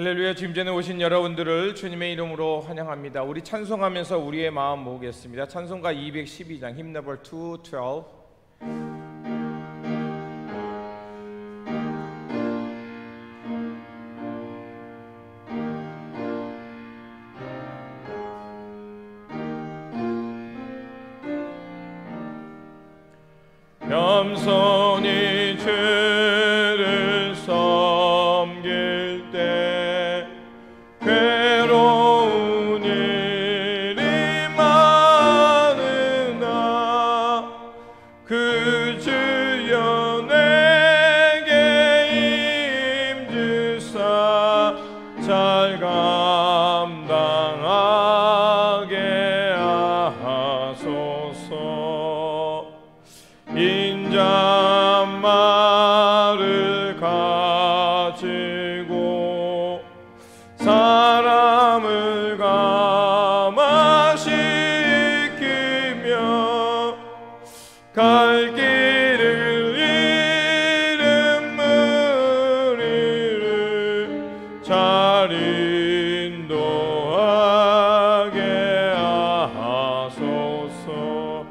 할렐루야. 지금 전에 오신 여러분들을 주님의 이름으로 환영합니다. 우리 찬송하면서 우리의 마음 모으겠습니다. 찬송가 212장 힘 넘버 212. 겸손히 주를 섬길 때 괴로운 일이 많으나 그 주여 내게 힘주사 잘 감당하게 하소서. 인자말을 가지고 사람을 감화시키며 갈 길을 잃은 무리를 잘 인도하게 하소서.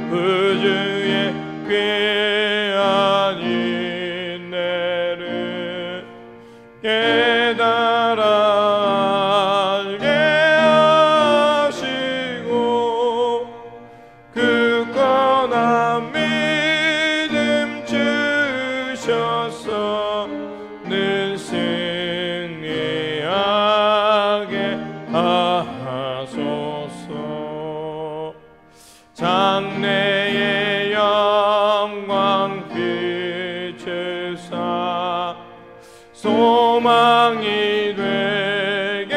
그 주의 귀한 인내를 깨달아 알게 하시고 굳건한 믿음 주셔서 늘 승리하게 하소서. 장래의 영광 비추사 소망이 되게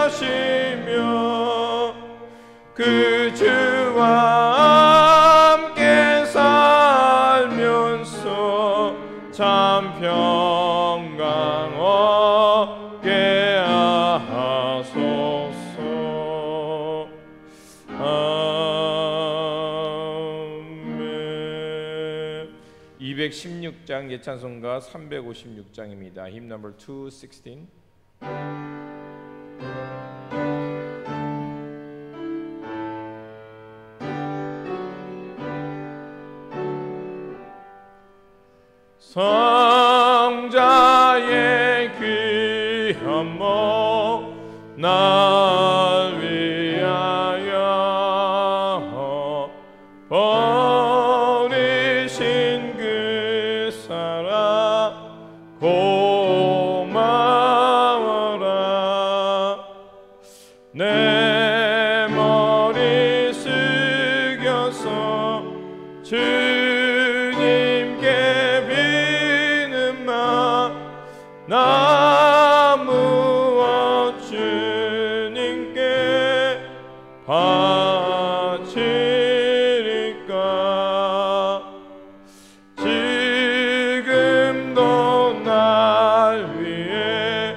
하시며 그 주와 함께 살면서 참 평강 얻게 하소서. 216장 예찬송가 356장입니다. 힘 넘버 216. 성자의 귀한 몸 날 위하여 버리신 그 사랑 고마워라. 내 머리 숙여서 주님께 비는 말 나 무엇 주님께 바치리까. 지금도 날 위해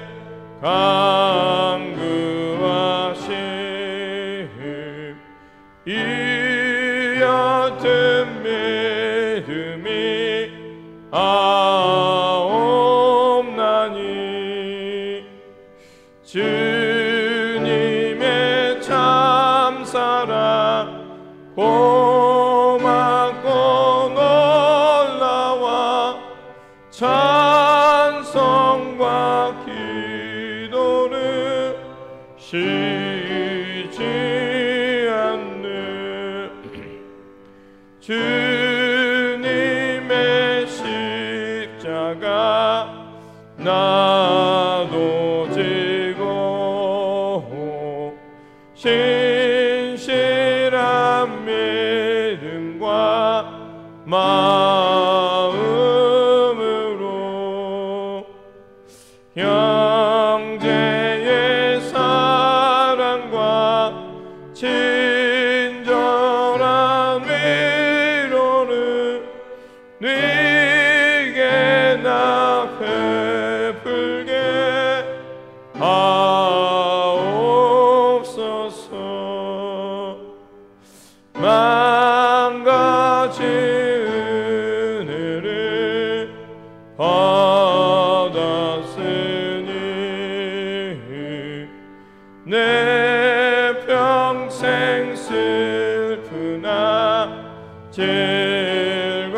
간구하심 이 옅은 믿음이 없나니. 주님의 참사랑 고맙고 놀라와 찬송과 기도를 쉬지 않는 주님의 십자가 나도 지고 신실한 믿음과 마음으로 형제의 사랑과 친절한 위로를 네게 나 베풀게 하옵소서. 망가진 내 평생 슬프나 즐거우나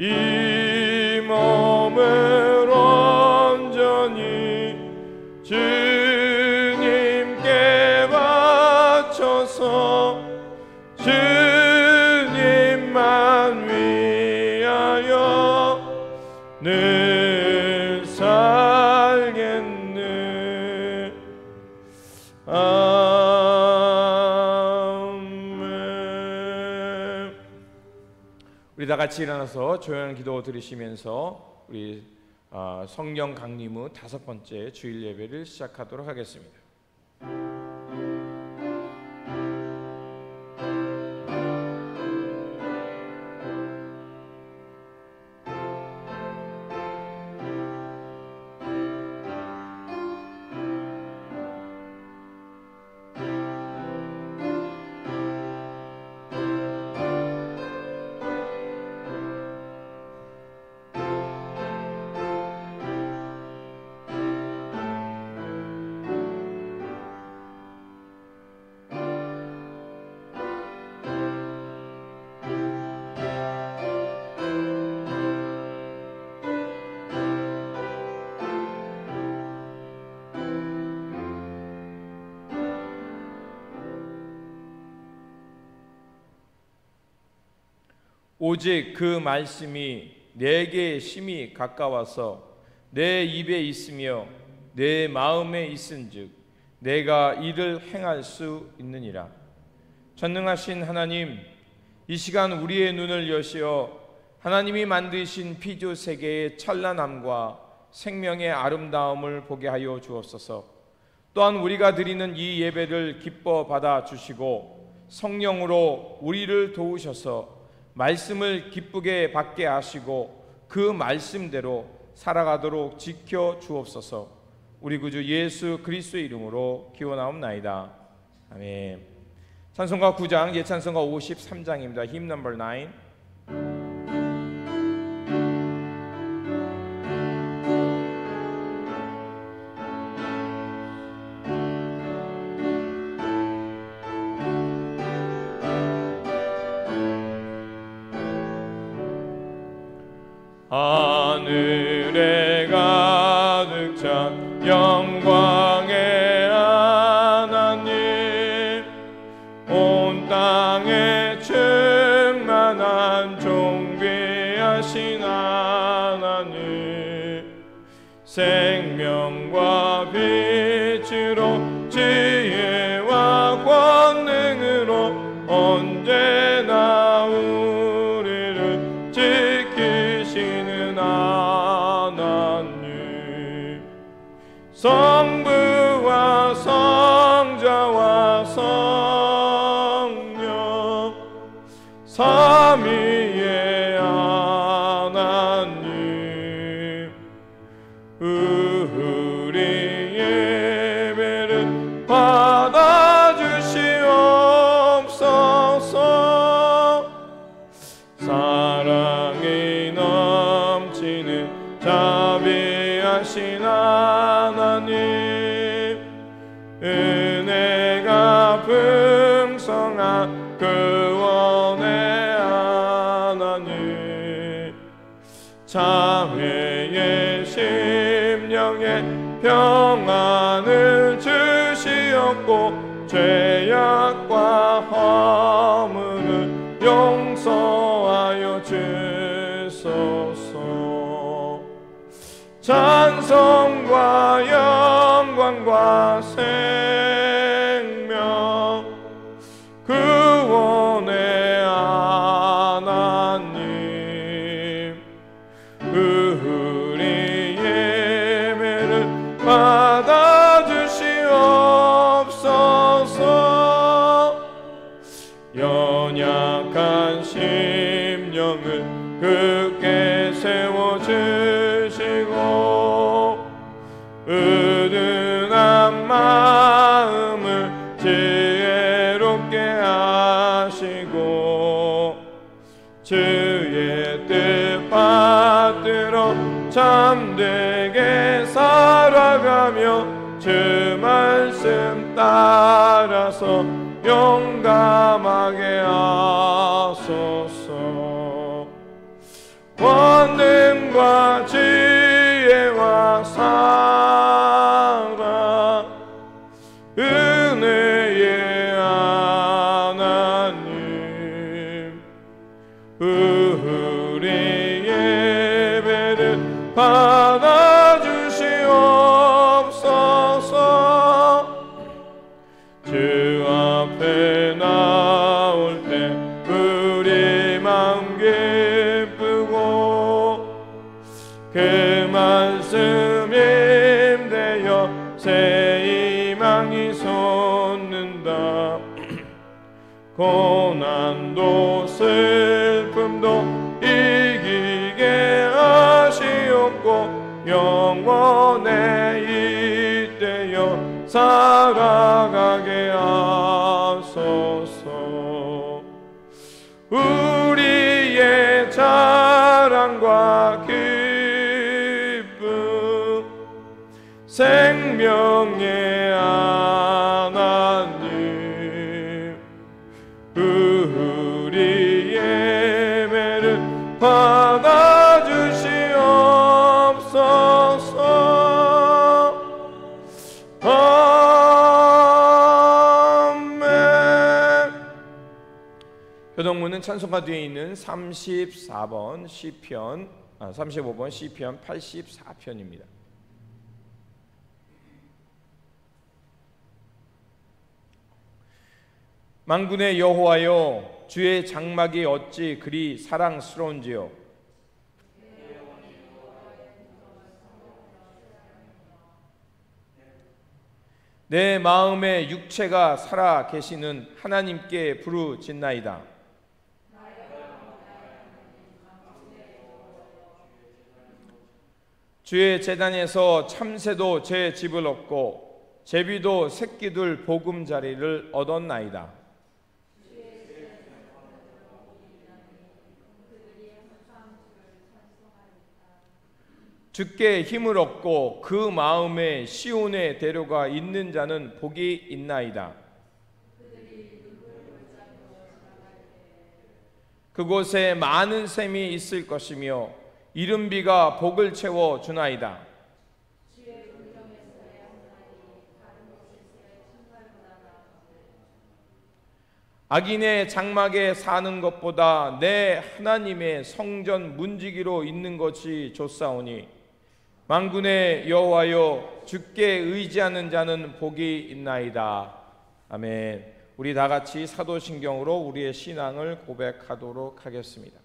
이 몸을 온전히 주님께 바쳐서 주님만 위하여 늘 살겠네. 아멘. 우리 다 같이 일어나서 조용한 기도 드리시면서 우리 성령 강림 후 5번째 주일 예배를 시작하도록 하겠습니다. 오직 그 말씀이 내게 심히 가까워서 내 입에 있으며 내 마음에 있은즉 내가 이를 행할 수 있느니라. 전능하신 하나님, 이 시간 우리의 눈을 여시어 하나님이 만드신 피조 세계의 찬란함과 생명의 아름다움을 보게 하여 주옵소서. 또한 우리가 드리는 이 예배를 기뻐 받아 주시고 성령으로 우리를 도우셔서 말씀을 기쁘게 받게 하시고 그 말씀대로 살아가도록 지켜 주옵소서. 우리 구주 예수 그리스도의 이름으로 기원하옵나이다. 아멘. 찬송가 9장 예찬송가 53장입니다. 힘 넘버 9. 하늘에 가득 찬 영광의 하나님, 온 땅에 충만한 존귀하신 하나님, 생명과 빛으로 지혜와 권능으로 언제나 우리를 지키시는 하나님, 성부와 성자와 성령 삼위의 하나님, 우리 예배를 받아주시옵소서. 사랑이 넘치는 자비하신 하나님, 은혜가 풍성한 구원의 하나님, 장애의 심령에 평안을 주시었고 죄악과 허물을 용서하여 주소서. 찬송과 영광과 생명 구원의 하나님, 우리 예배를 받아주시옵소서. 연약한 심령을 굳게 세워주시고 은은한 마음을 지혜롭게 하시고 주의 뜻 받들어 잠들게 살아 주 말씀 따라서 용감하게 하소서. 권능과 지혜와 사랑 은혜의 하나님, 우리 예배를 받아주시옵소서. 주 앞에 나올 때 우리 마음 기쁘고 그 말씀 힘되어 새 희망이 솟는다. 고난도 슬픔도 이기게 하시옵고 영원에 잇대어 살아가게 하소서. 우리의 자랑과 기쁨 생명의 하나님, 우리 예배를 받아주시옵소서. 아멘. 교동문은 찬송가 뒤에 있는 35번 시편 84편입니다. 만군의 여호와여, 주의 장막이 어찌 그리 사랑스러운지요. 내 마음의 육체가 살아 계시는 하나님께 부르짖나이다. 주의 제단에서 참새도 제 집을 얻고 제비도 새끼들 보금자리를 얻었나이다. 주께 힘을 얻고 그 마음에 시온의 대로가 있는 자는 복이 있나이다. 그곳에 많은 샘이 있을 것이며 이른 비가 복을 채워 주나이다. 악인의 장막에 사는 것보다 내 하나님의 성전 문지기로 있는 것이 좋사오니 만군의 여호와여, 주께 의지하는 자는 복이 있나이다. 아멘. 우리 다 같이 사도신경으로 우리의 신앙을 고백하도록 하겠습니다.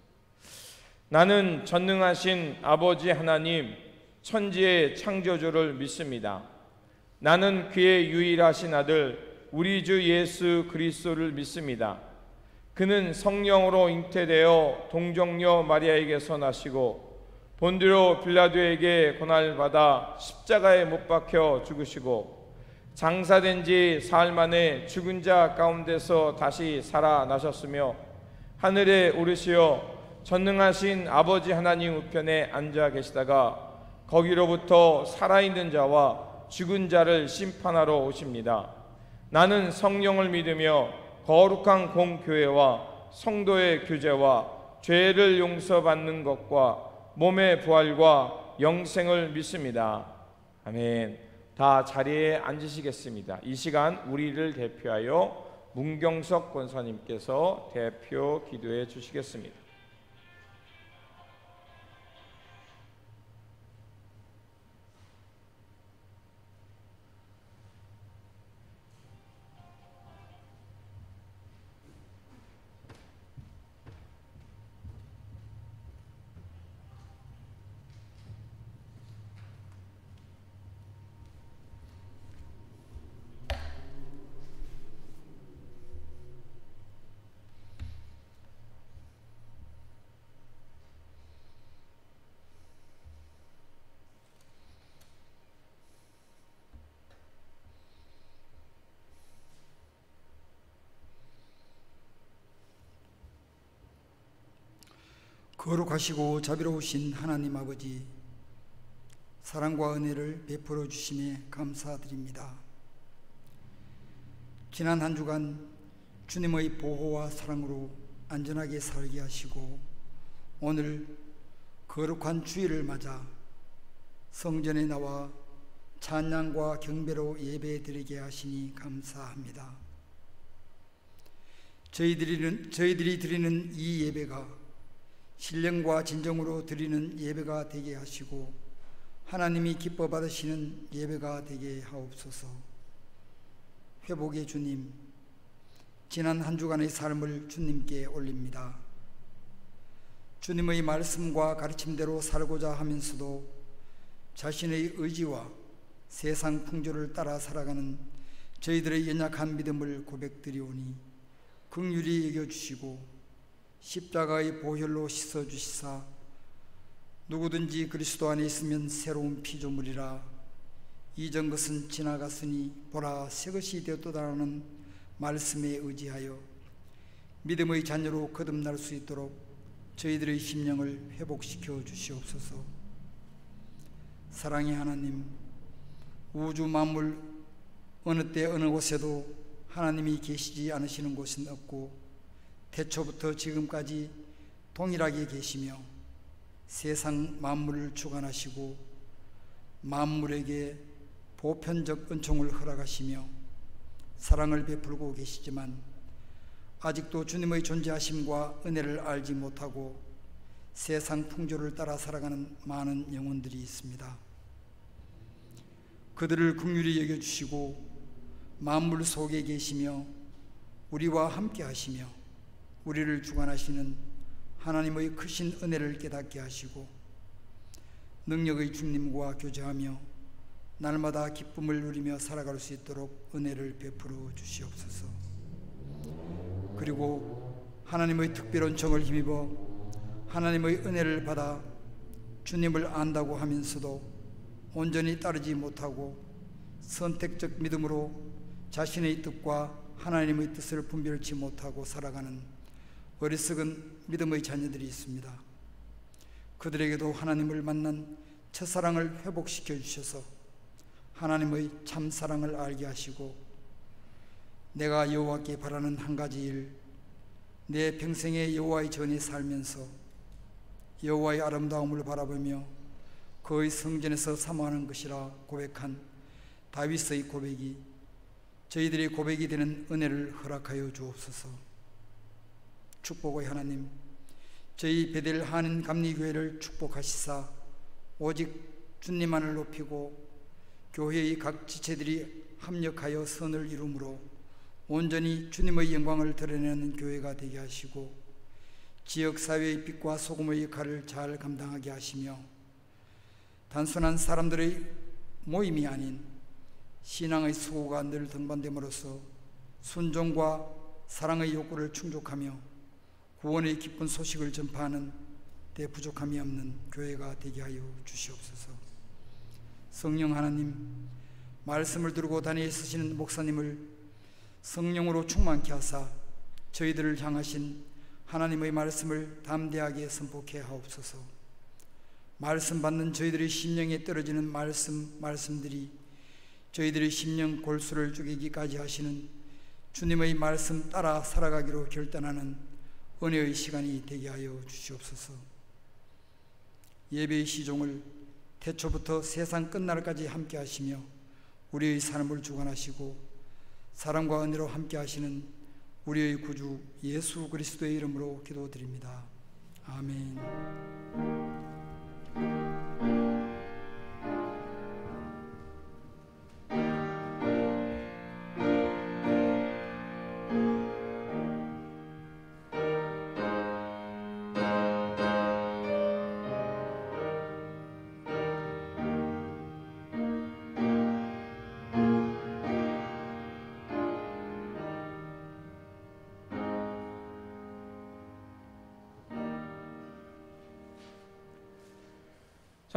나는 전능하신 아버지 하나님, 천지의 창조주를 믿습니다. 나는 그의 유일하신 아들 우리 주 예수 그리스도를 믿습니다. 그는 성령으로 잉태되어 동정녀 마리아에게서 나시고 본디오 빌라도에게 고난을 받아 십자가에 못 박혀 죽으시고 장사된 지 사흘 만에 죽은 자 가운데서 다시 살아나셨으며 하늘에 오르시어 전능하신 아버지 하나님 우편에 앉아 계시다가 거기로부터 살아있는 자와 죽은 자를 심판하러 오십니다. 나는 성령을 믿으며 거룩한 공교회와 성도의 교제와 죄를 용서받는 것과 몸의 부활과 영생을 믿습니다. 아멘. 다 자리에 앉으시겠습니다. 이 시간 우리를 대표하여 문경석 권사님께서 대표 기도해 주시겠습니다. 거룩하시고 자비로우신 하나님 아버지, 사랑과 은혜를 베풀어 주심에 감사드립니다. 지난 한 주간 주님의 보호와 사랑으로 안전하게 살게 하시고 오늘 거룩한 주일을 맞아 성전에 나와 찬양과 경배로 예배드리게 하시니 감사합니다. 저희들이 드리는 이 예배가 신령과 진정으로 드리는 예배가 되게 하시고 하나님이 기뻐 받으시는 예배가 되게 하옵소서. 회복의 주님, 지난 한 주간의 삶을 주님께 올립니다. 주님의 말씀과 가르침대로 살고자 하면서도 자신의 의지와 세상 풍조를 따라 살아가는 저희들의 연약한 믿음을 고백드리오니 긍휼히 여겨주시고 십자가의 보혈로 씻어주시사 누구든지 그리스도 안에 있으면 새로운 피조물이라 이전 것은 지나갔으니 보라 새것이 되었도다라는 말씀에 의지하여 믿음의 자녀로 거듭날 수 있도록 저희들의 심령을 회복시켜 주시옵소서. 사랑의 하나님, 우주 만물 어느 때 어느 곳에도 하나님이 계시지 않으시는 곳은 없고 태초부터 지금까지 동일하게 계시며 세상 만물을 주관하시고 만물에게 보편적 은총을 허락하시며 사랑을 베풀고 계시지만 아직도 주님의 존재하심과 은혜를 알지 못하고 세상 풍조를 따라 살아가는 많은 영혼들이 있습니다. 그들을 긍휼히 여겨주시고 만물 속에 계시며 우리와 함께 하시며 우리를 주관하시는 하나님의 크신 은혜를 깨닫게 하시고 능력의 주님과 교제하며 날마다 기쁨을 누리며 살아갈 수 있도록 은혜를 베풀어 주시옵소서. 그리고 하나님의 특별 은총을 힘입어 하나님의 은혜를 받아 주님을 안다고 하면서도 온전히 따르지 못하고 선택적 믿음으로 자신의 뜻과 하나님의 뜻을 분별치 못하고 살아가는 어리석은 믿음의 자녀들이 있습니다. 그들에게도 하나님을 만난 첫사랑을 회복시켜 주셔서 하나님의 참사랑을 알게 하시고 내가 여호와께 바라는 한 가지 일, 내 평생에 여호와의 전에 살면서 여호와의 아름다움을 바라보며 그의 성전에서 사모하는 것이라 고백한 다윗의 고백이 저희들의 고백이 되는 은혜를 허락하여 주옵소서. 축복의 하나님, 저희 베델 한인 감리교회를 축복하시사 오직 주님만을 높이고 교회의 각 지체들이 합력하여 선을 이루므로 온전히 주님의 영광을 드러내는 교회가 되게 하시고 지역사회의 빛과 소금의 역할을 잘 감당하게 하시며 단순한 사람들의 모임이 아닌 신앙의 수고가 늘 등반됨으로써 순종과 사랑의 욕구를 충족하며 구원의 기쁜 소식을 전파하는 데 부족함이 없는 교회가 되게 하여 주시옵소서. 성령 하나님, 말씀을 들고 다니에 서시는 목사님을 성령으로 충만케 하사 저희들을 향하신 하나님의 말씀을 담대하게 선포케 하옵소서. 말씀 받는 저희들의 심령에 떨어지는 말씀들이 저희들의 심령 골수를 죽이기까지 하시는 주님의 말씀 따라 살아가기로 결단하는 은혜의 시간이 되게 하여 주시옵소서. 예배의 시종을 태초부터 세상 끝날까지 함께 하시며 우리의 삶을 주관하시고 사랑과 은혜로 함께 하시는 우리의 구주 예수 그리스도의 이름으로 기도드립니다. 아멘.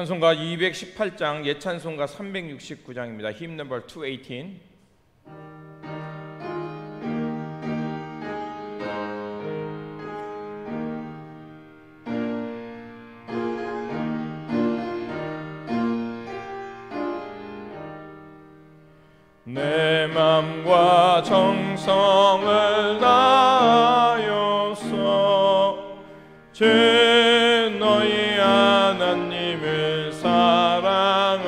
찬송가 218장, 예찬송가 369장입니다. Hymn number 218. 내 맘과 정성을 다하여서 주 너희 하나님을 사랑하라.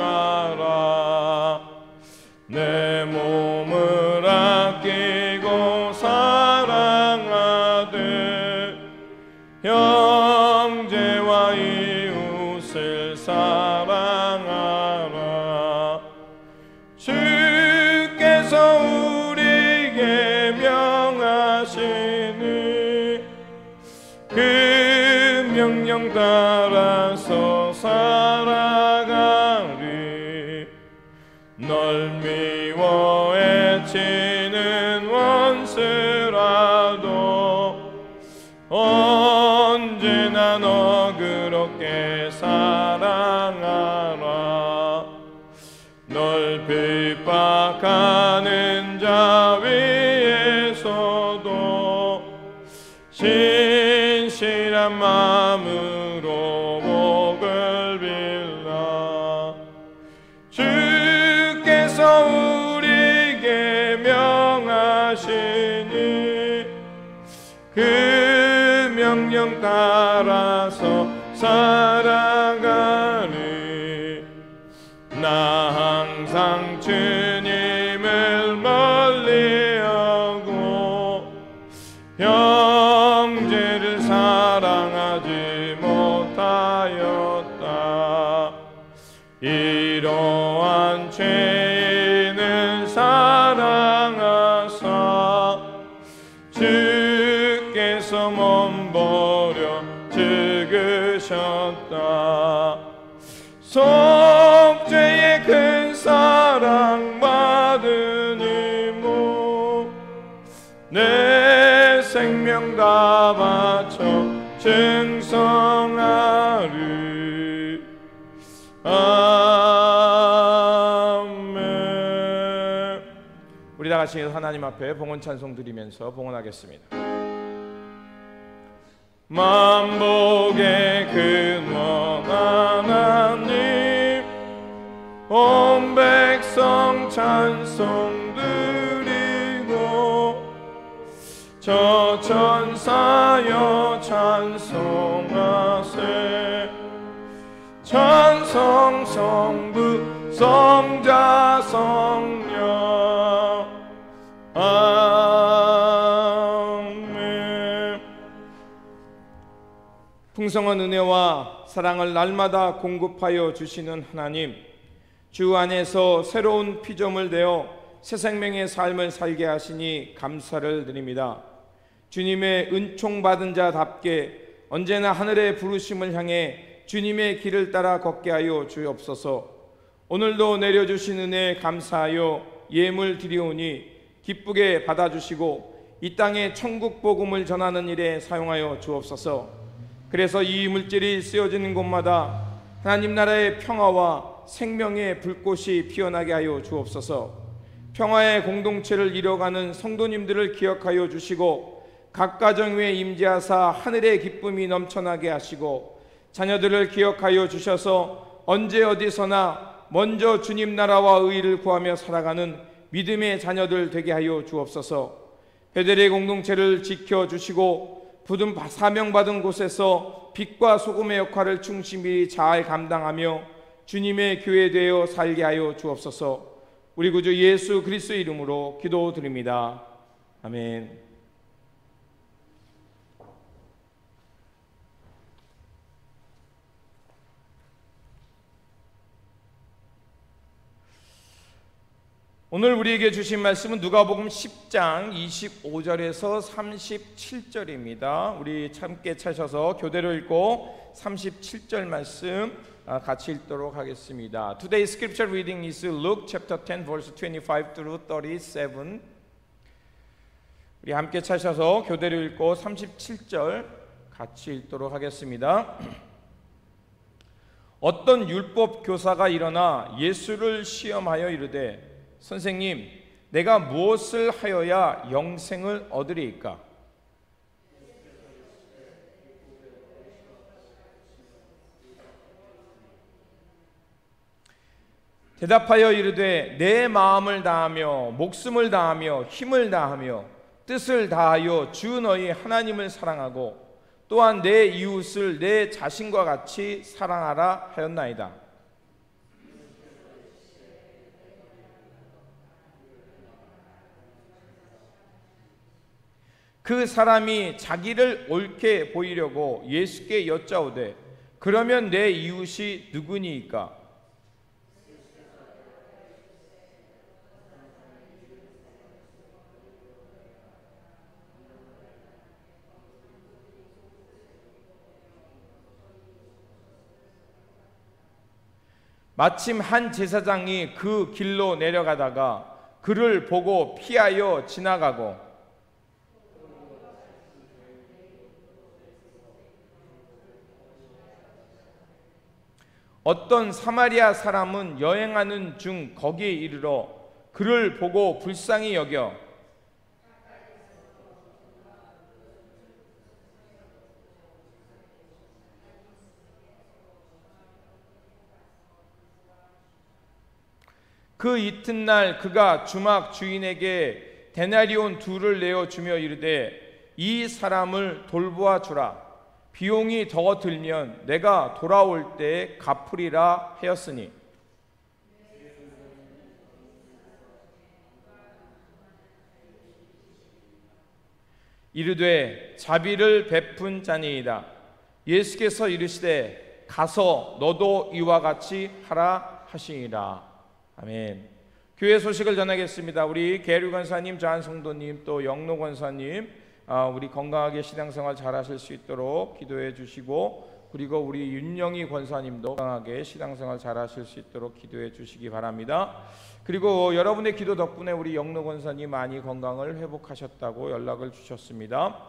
내 몸을 아끼고 사랑하되 형제와 이웃을 사랑하라. 주께서 우리에게 명하시니 그 명령 따라서 살아가리. 널 미워해 치는 원수라도 언제나 너 그렇게 사랑하라. 널 핍박하는 자 위에서도 신실한 마음으로 복을 빌라. 주께서 우리에게 명하시니 그 명령 따라서 살아가리. 나 항상 주님을 멀리하고 형제를 사랑하지 못하였다. 이러한 죄인을 사랑하사 주께서 몸버려 죽으셨다. 속죄의 큰 사랑 받으니모 내 생명 다 바쳐 증성하리. 아멘. 우리 다 같이 하나님 앞에 봉헌 찬송 드리면서 봉헌하겠습니다. 만복의 근원 하나님, 온 백성 찬송 드리고 저 천사여 찬송하세. 찬송 성부 성자 성령 아멘. 풍성한 은혜와 사랑을 날마다 공급하여 주시는 하나님, 주 안에서 새로운 피조물 되어 새 생명의 삶을 살게 하시니 감사를 드립니다. 주님의 은총 받은 자답게 언제나 하늘의 부르심을 향해 주님의 길을 따라 걷게 하여 주옵소서. 오늘도 내려주신 은혜에 감사하여 예물 드리오니 기쁘게 받아주시고 이 땅에 천국 복음을 전하는 일에 사용하여 주옵소서. 그래서 이 물질이 쓰여지는 곳마다 하나님 나라의 평화와 생명의 불꽃이 피어나게 하여 주옵소서. 평화의 공동체를 이뤄가는 성도님들을 기억하여 주시고 각 가정 위에 임재하사 하늘의 기쁨이 넘쳐나게 하시고 자녀들을 기억하여 주셔서 언제 어디서나 먼저 주님 나라와 의를 구하며 살아가는 믿음의 자녀들 되게 하여 주옵소서. 베델의 공동체를 지켜주시고 부든 사명받은 곳에서 빛과 소금의 역할을 충실히 잘 감당하며 주님의 교회 되어 살게 하여 주옵소서. 우리 구주 예수 그리스도의 이름으로 기도드립니다. 아멘. 오늘 우리에게 주신 말씀은 누가복음 10장 25절에서 37절입니다. 우리 함께 찾아서 교대로 읽고 37절 말씀 같이 읽도록 하겠습니다. Today's scripture reading is Luke chapter 10 verse 25 through 37. 우리 함께 찾아서 교대로 읽고 37절 같이 읽도록 하겠습니다. 어떤 율법 교사가 일어나 예수를 시험하여 이르되 선생님, 내가 무엇을 하여야 영생을 얻으리이까? 대답하여 이르되 내 마음을 다하며 목숨을 다하며 힘을 다하며 뜻을 다하여 주 너희 하나님을 사랑하고 또한 내 이웃을 내 자신과 같이 사랑하라 하였나이다. 그 사람이 자기를 옳게 보이려고 예수께 여짜오되 그러면 내 이웃이 누구니이까? 마침 한 제사장이 그 길로 내려가다가 그를 보고 피하여 지나가고 어떤 사마리아 사람은 여행하는 중 거기에 이르러 그를 보고 불쌍히 여겨 그 이튿날 그가 주막 주인에게 데나리온 2를 내어 주며 이르되 이 사람을 돌보아 주라. 비용이 더 들면 내가 돌아올 때에 갚으리라 하였으니 이르되 자비를 베푼 자니이다. 예수께서 이르시되 가서 너도 이와 같이 하라 하시니라. 아멘. 교회 소식을 전하겠습니다. 우리 계류 권사님, 좌한 성도님, 또 영로 권사님, 우리 건강하게 신앙생활 잘하실 수 있도록 기도해 주시고, 그리고 우리 윤영희 권사님도 건강하게 신앙생활 잘하실 수 있도록 기도해 주시기 바랍니다. 그리고 여러분의 기도 덕분에 우리 영로 권사님 많이 건강을 회복하셨다고 연락을 주셨습니다.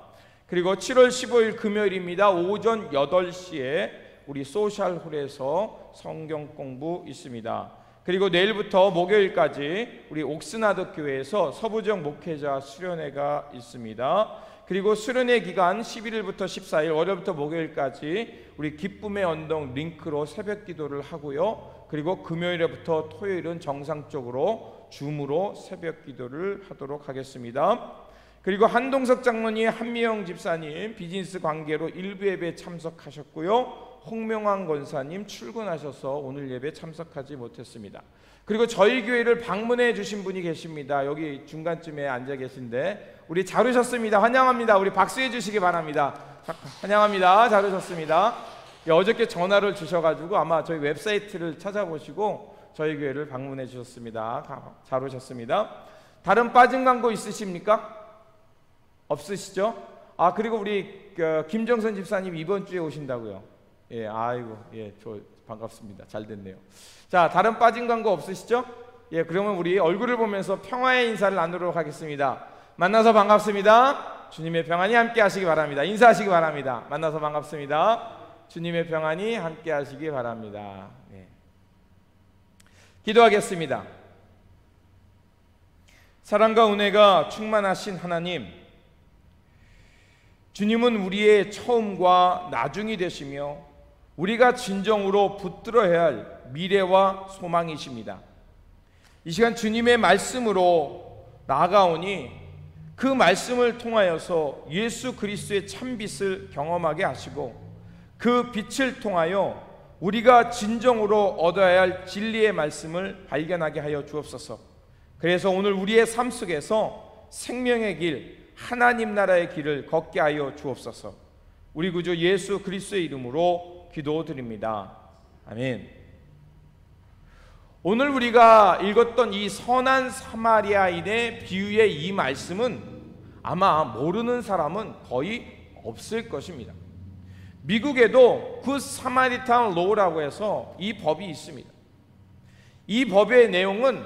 그리고 7월 15일 금요일입니다. 오전 8시에 우리 소셜홀에서 성경 공부 있습니다. 그리고 내일부터 목요일까지 우리 옥스나드 교회에서 서부정 목회자 수련회가 있습니다. 그리고 수련회 기간 11일부터 14일 월요일부터 목요일까지 우리 기쁨의 언덕 링크로 새벽 기도를 하고요. 그리고 금요일부터 토요일은 정상적으로 줌으로 새벽 기도를 하도록 하겠습니다. 그리고 한동석 장로님, 한미영 집사님 비즈니스 관계로 일부 예배 참석하셨고요. 홍명환 권사님 출근하셔서 오늘 예배 참석하지 못했습니다. 그리고 저희 교회를 방문해 주신 분이 계십니다. 여기 중간쯤에 앉아 계신데 우리 잘 오셨습니다. 환영합니다. 우리 박수해 주시기 바랍니다. 환영합니다. 잘 오셨습니다. 어저께 전화를 주셔가지고 아마 저희 웹사이트를 찾아보시고 저희 교회를 방문해 주셨습니다. 잘 오셨습니다. 다른 빠진 광고 있으십니까? 없으시죠? 그리고 우리 김정선 집사님 이번 주에 오신다고요. 예, 아이고, 예, 저 반갑습니다. 잘 됐네요. 자, 다른 빠진 광고 없으시죠? 예, 그러면 우리 얼굴을 보면서 평화의 인사를 나누도록 하겠습니다. 만나서 반갑습니다. 주님의 평안이 함께 하시기 바랍니다. 인사하시기 바랍니다. 만나서 반갑습니다. 주님의 평안이 함께 하시기 바랍니다. 네. 기도하겠습니다. 사랑과 은혜가 충만하신 하나님, 주님은 우리의 처음과 나중이 되시며 우리가 진정으로 붙들어야 할 미래와 소망이십니다. 이 시간 주님의 말씀으로 나아가오니 그 말씀을 통하여서 예수 그리스도의 참빛을 경험하게 하시고 그 빛을 통하여 우리가 진정으로 얻어야 할 진리의 말씀을 발견하게 하여 주옵소서. 그래서 오늘 우리의 삶 속에서 생명의 길, 하나님 나라의 길을 걷게 하여 주옵소서. 우리 구주 예수 그리스도의 이름으로 기도드립니다. 아멘. 오늘 우리가 읽었던 이 선한 사마리아인의 비유의 이 말씀은 아마 모르는 사람은 거의 없을 것입니다. 미국에도 굿 사마리탄 로우라고 해서 이 법이 있습니다. 이 법의 내용은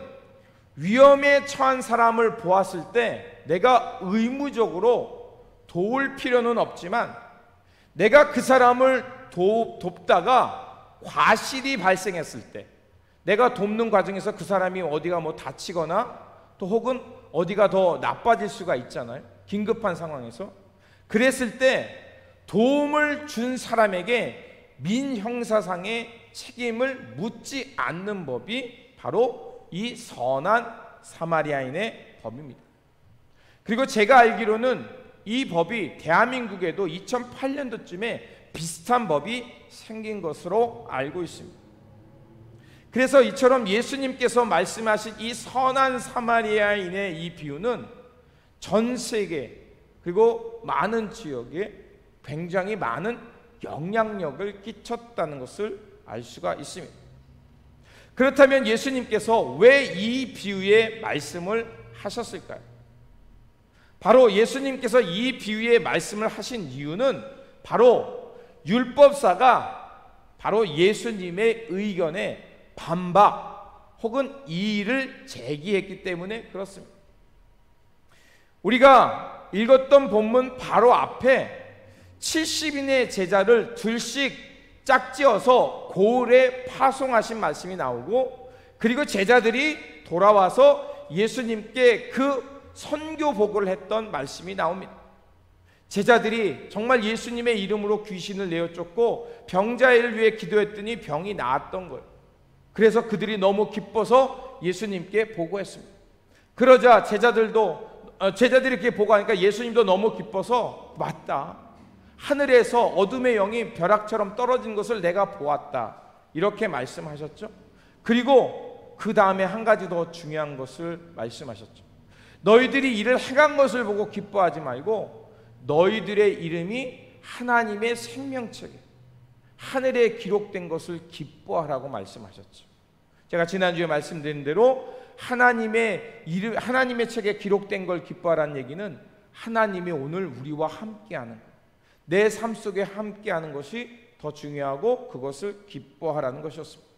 위험에 처한 사람을 보았을 때 내가 의무적으로 도울 필요는 없지만 내가 그 사람을 돕다가 과실이 발생했을 때 내가 돕는 과정에서 그 사람이 어디가 다치거나 또 혹은 어디가 더 나빠질 수가 있잖아요. 긴급한 상황에서. 그랬을 때 도움을 준 사람에게 민형사상의 책임을 묻지 않는 법이 바로 이 선한 사마리아인의 법입니다. 그리고 제가 알기로는 이 법이 대한민국에도 2008년도쯤에 비슷한 법이 생긴 것으로 알고 있습니다. 그래서 이처럼 예수님께서 말씀하신 이 선한 사마리아인의 이 비유는 전 세계 그리고 많은 지역에 굉장히 많은 영향력을 끼쳤다는 것을 알 수가 있습니다. 그렇다면 예수님께서 왜 이 비유의 말씀을 하셨을까요? 바로 예수님께서 이 비유의 말씀을 하신 이유는 바로 율법사가 바로 예수님의 의견에 반박 혹은 이의를 제기했기 때문에 그렇습니다. 우리가 읽었던 본문 바로 앞에 70인의 제자를 둘씩 짝지어서 고을에 파송하신 말씀이 나오고, 그리고 제자들이 돌아와서 예수님께 그 선교 보고를 했던 말씀이 나옵니다. 제자들이 정말 예수님의 이름으로 귀신을 내어쫓고 병자를 위해 기도했더니 병이 나았던 거예요. 그래서 그들이 너무 기뻐서 예수님께 보고했습니다. 그러자 제자들이 이렇게 보고하니까 예수님도 너무 기뻐서, 맞다, 하늘에서 어둠의 영이 벼락처럼 떨어진 것을 내가 보았다, 이렇게 말씀하셨죠. 그리고 그 다음에 한 가지 더 중요한 것을 말씀하셨죠. 너희들이 이를 행한 것을 보고 기뻐하지 말고 너희들의 이름이 하나님의 생명책에 하늘에 기록된 것을 기뻐하라고 말씀하셨죠. 제가 지난주에 말씀드린 대로 하나님의 책에 기록된 걸 기뻐하라는 얘기는 하나님이 오늘 우리와 함께하는, 내 삶 속에 함께하는 것이 더 중요하고 그것을 기뻐하라는 것이었습니다.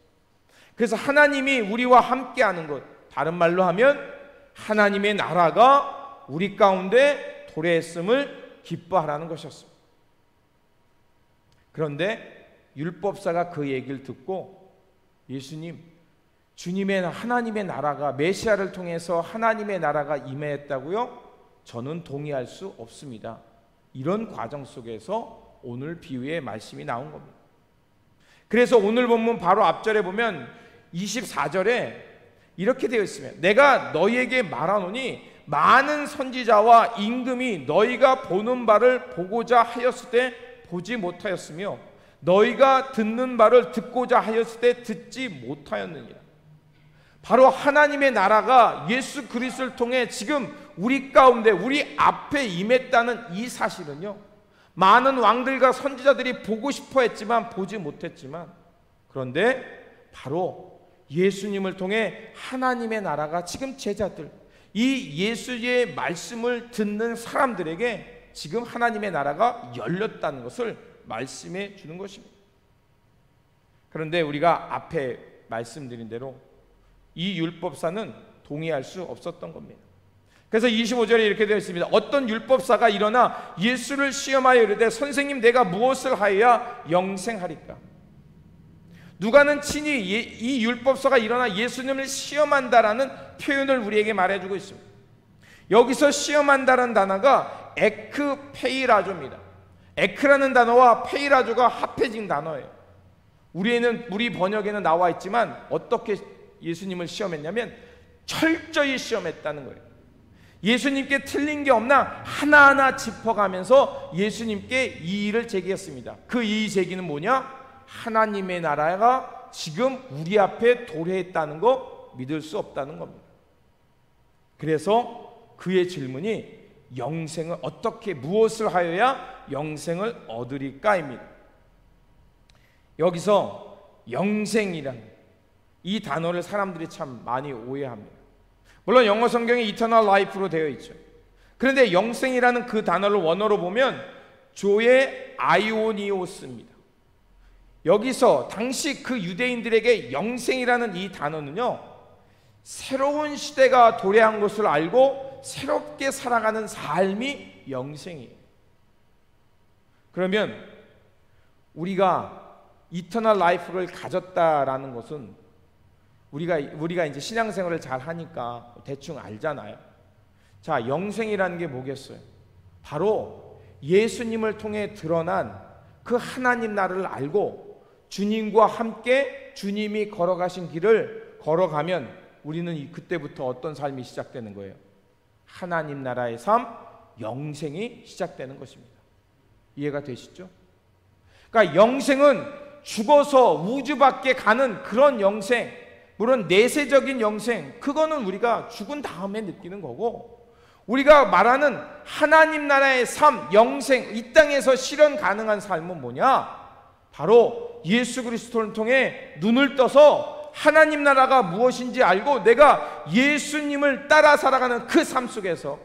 그래서 하나님이 우리와 함께하는 것, 다른 말로 하면 하나님의 나라가 우리 가운데 도래했음을 기뻐하라는 것이었습니다. 그런데 율법사가 그 얘기를 듣고, 예수님, 주님의 하나님의 나라가, 메시아를 통해서 하나님의 나라가 임했다고요? 저는 동의할 수 없습니다. 이런 과정 속에서 오늘 비유의 말씀이 나온 겁니다. 그래서 오늘 본문 바로 앞절에 보면 24절에 이렇게 되어 있으면, 내가 너희에게 말하노니 많은 선지자와 임금이 너희가 보는 바를 보고자 하였을 때 보지 못하였으며 너희가 듣는 바를 듣고자 하였을 때 듣지 못하였느니라. 바로 하나님의 나라가 예수 그리스도를 통해 지금 우리 가운데, 우리 앞에 임했다는 이 사실은요, 많은 왕들과 선지자들이 보고 싶어 했지만 보지 못했지만, 그런데 바로 예수님을 통해 하나님의 나라가 지금 제자들, 이 예수의 말씀을 듣는 사람들에게 지금 하나님의 나라가 열렸다는 것을 말씀해 주는 것입니다. 그런데 우리가 앞에 말씀드린 대로 이 율법사는 동의할 수 없었던 겁니다. 그래서 25절에 이렇게 되어 있습니다. 어떤 율법사가 일어나 예수를 시험하여 이르되 선생님, 내가 무엇을 하여야 영생하리까? 누가는 친히 이 율법사가 일어나 예수님을 시험한다라는 표현을 우리에게 말해주고 있습니다. 여기서 시험한다는 단어가 에크페이라조입니다. 에크라는 단어와 페이라조가 합해진 단어예요. 우리 번역에는 나와 있지만 어떻게 예수님을 시험했냐면 철저히 시험했다는 거예요. 예수님께 틀린 게 없나 하나하나 짚어가면서 예수님께 이의를 제기했습니다. 그 이의 제기는 뭐냐? 하나님의 나라가 지금 우리 앞에 도래했다는 거 믿을 수 없다는 겁니다. 그래서 그의 질문이 영생을 어떻게, 무엇을 하여야 영생을 얻으리까입니다. 여기서 영생이란 이 단어를 사람들이 참 많이 오해합니다. 물론 영어 성경에 이터널 라이프로 되어 있죠. 그런데 영생이라는 그 단어를 원어로 보면 조의 아이오니오스입니다. 여기서 당시 그 유대인들에게 영생이라는 이 단어는요, 새로운 시대가 도래한 것을 알고 새롭게 살아가는 삶이 영생이에요. 그러면 우리가 이터널 라이프를 가졌다라는 것은 우리가 이제 신앙생활을 잘 하니까 대충 알잖아요. 자, 영생이라는 게 뭐겠어요? 바로 예수님을 통해 드러난 그 하나님 나라를 알고 주님과 함께 주님이 걸어가신 길을 걸어가면 우리는 그때부터 어떤 삶이 시작되는 거예요? 하나님 나라의 삶, 영생이 시작되는 것입니다. 이해가 되시죠? 그러니까 영생은 죽어서 우주 밖에 가는 그런 영생, 물론 내세적인 영생, 그거는 우리가 죽은 다음에 느끼는 거고, 우리가 말하는 하나님 나라의 삶, 영생, 이 땅에서 실현 가능한 삶은 뭐냐? 바로 예수 그리스도를 통해 눈을 떠서 하나님 나라가 무엇인지 알고 내가 예수님을 따라 살아가는 그 삶 속에서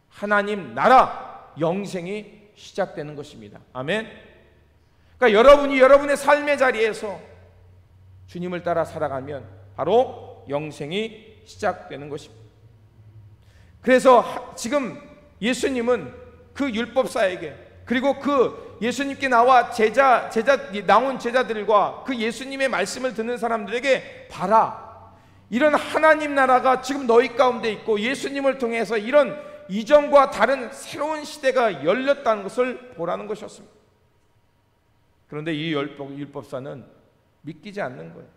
하나님 나라, 영생이 시작되는 것입니다. 아멘. 그러니까 여러분이 여러분의 삶의 자리에서 주님을 따라 살아가면 바로 영생이 시작되는 것입니다. 그래서 지금 예수님은 그 율법사에게, 그리고 그 예수님께 나온 제자들과 그 예수님의 말씀을 듣는 사람들에게 봐라, 이런 하나님 나라가 지금 너희 가운데 있고 예수님을 통해서 이런 이전과 다른 새로운 시대가 열렸다는 것을 보라는 것이었습니다. 그런데 이 율법사는 믿기지 않는 거예요.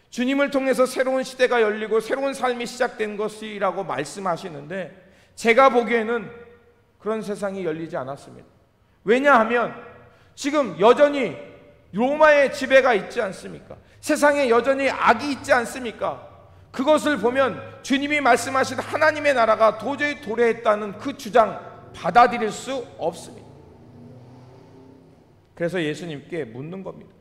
주님을 통해서 새로운 시대가 열리고 새로운 삶이 시작된 것이라고 말씀하시는데 제가 보기에는 그런 세상이 열리지 않았습니다. 왜냐하면 지금 여전히 로마의 지배가 있지 않습니까? 세상에 여전히 악이 있지 않습니까? 그것을 보면 주님이 말씀하신 하나님의 나라가 도저히 도래했다는 그 주장 받아들일 수 없습니다. 그래서 예수님께 묻는 겁니다.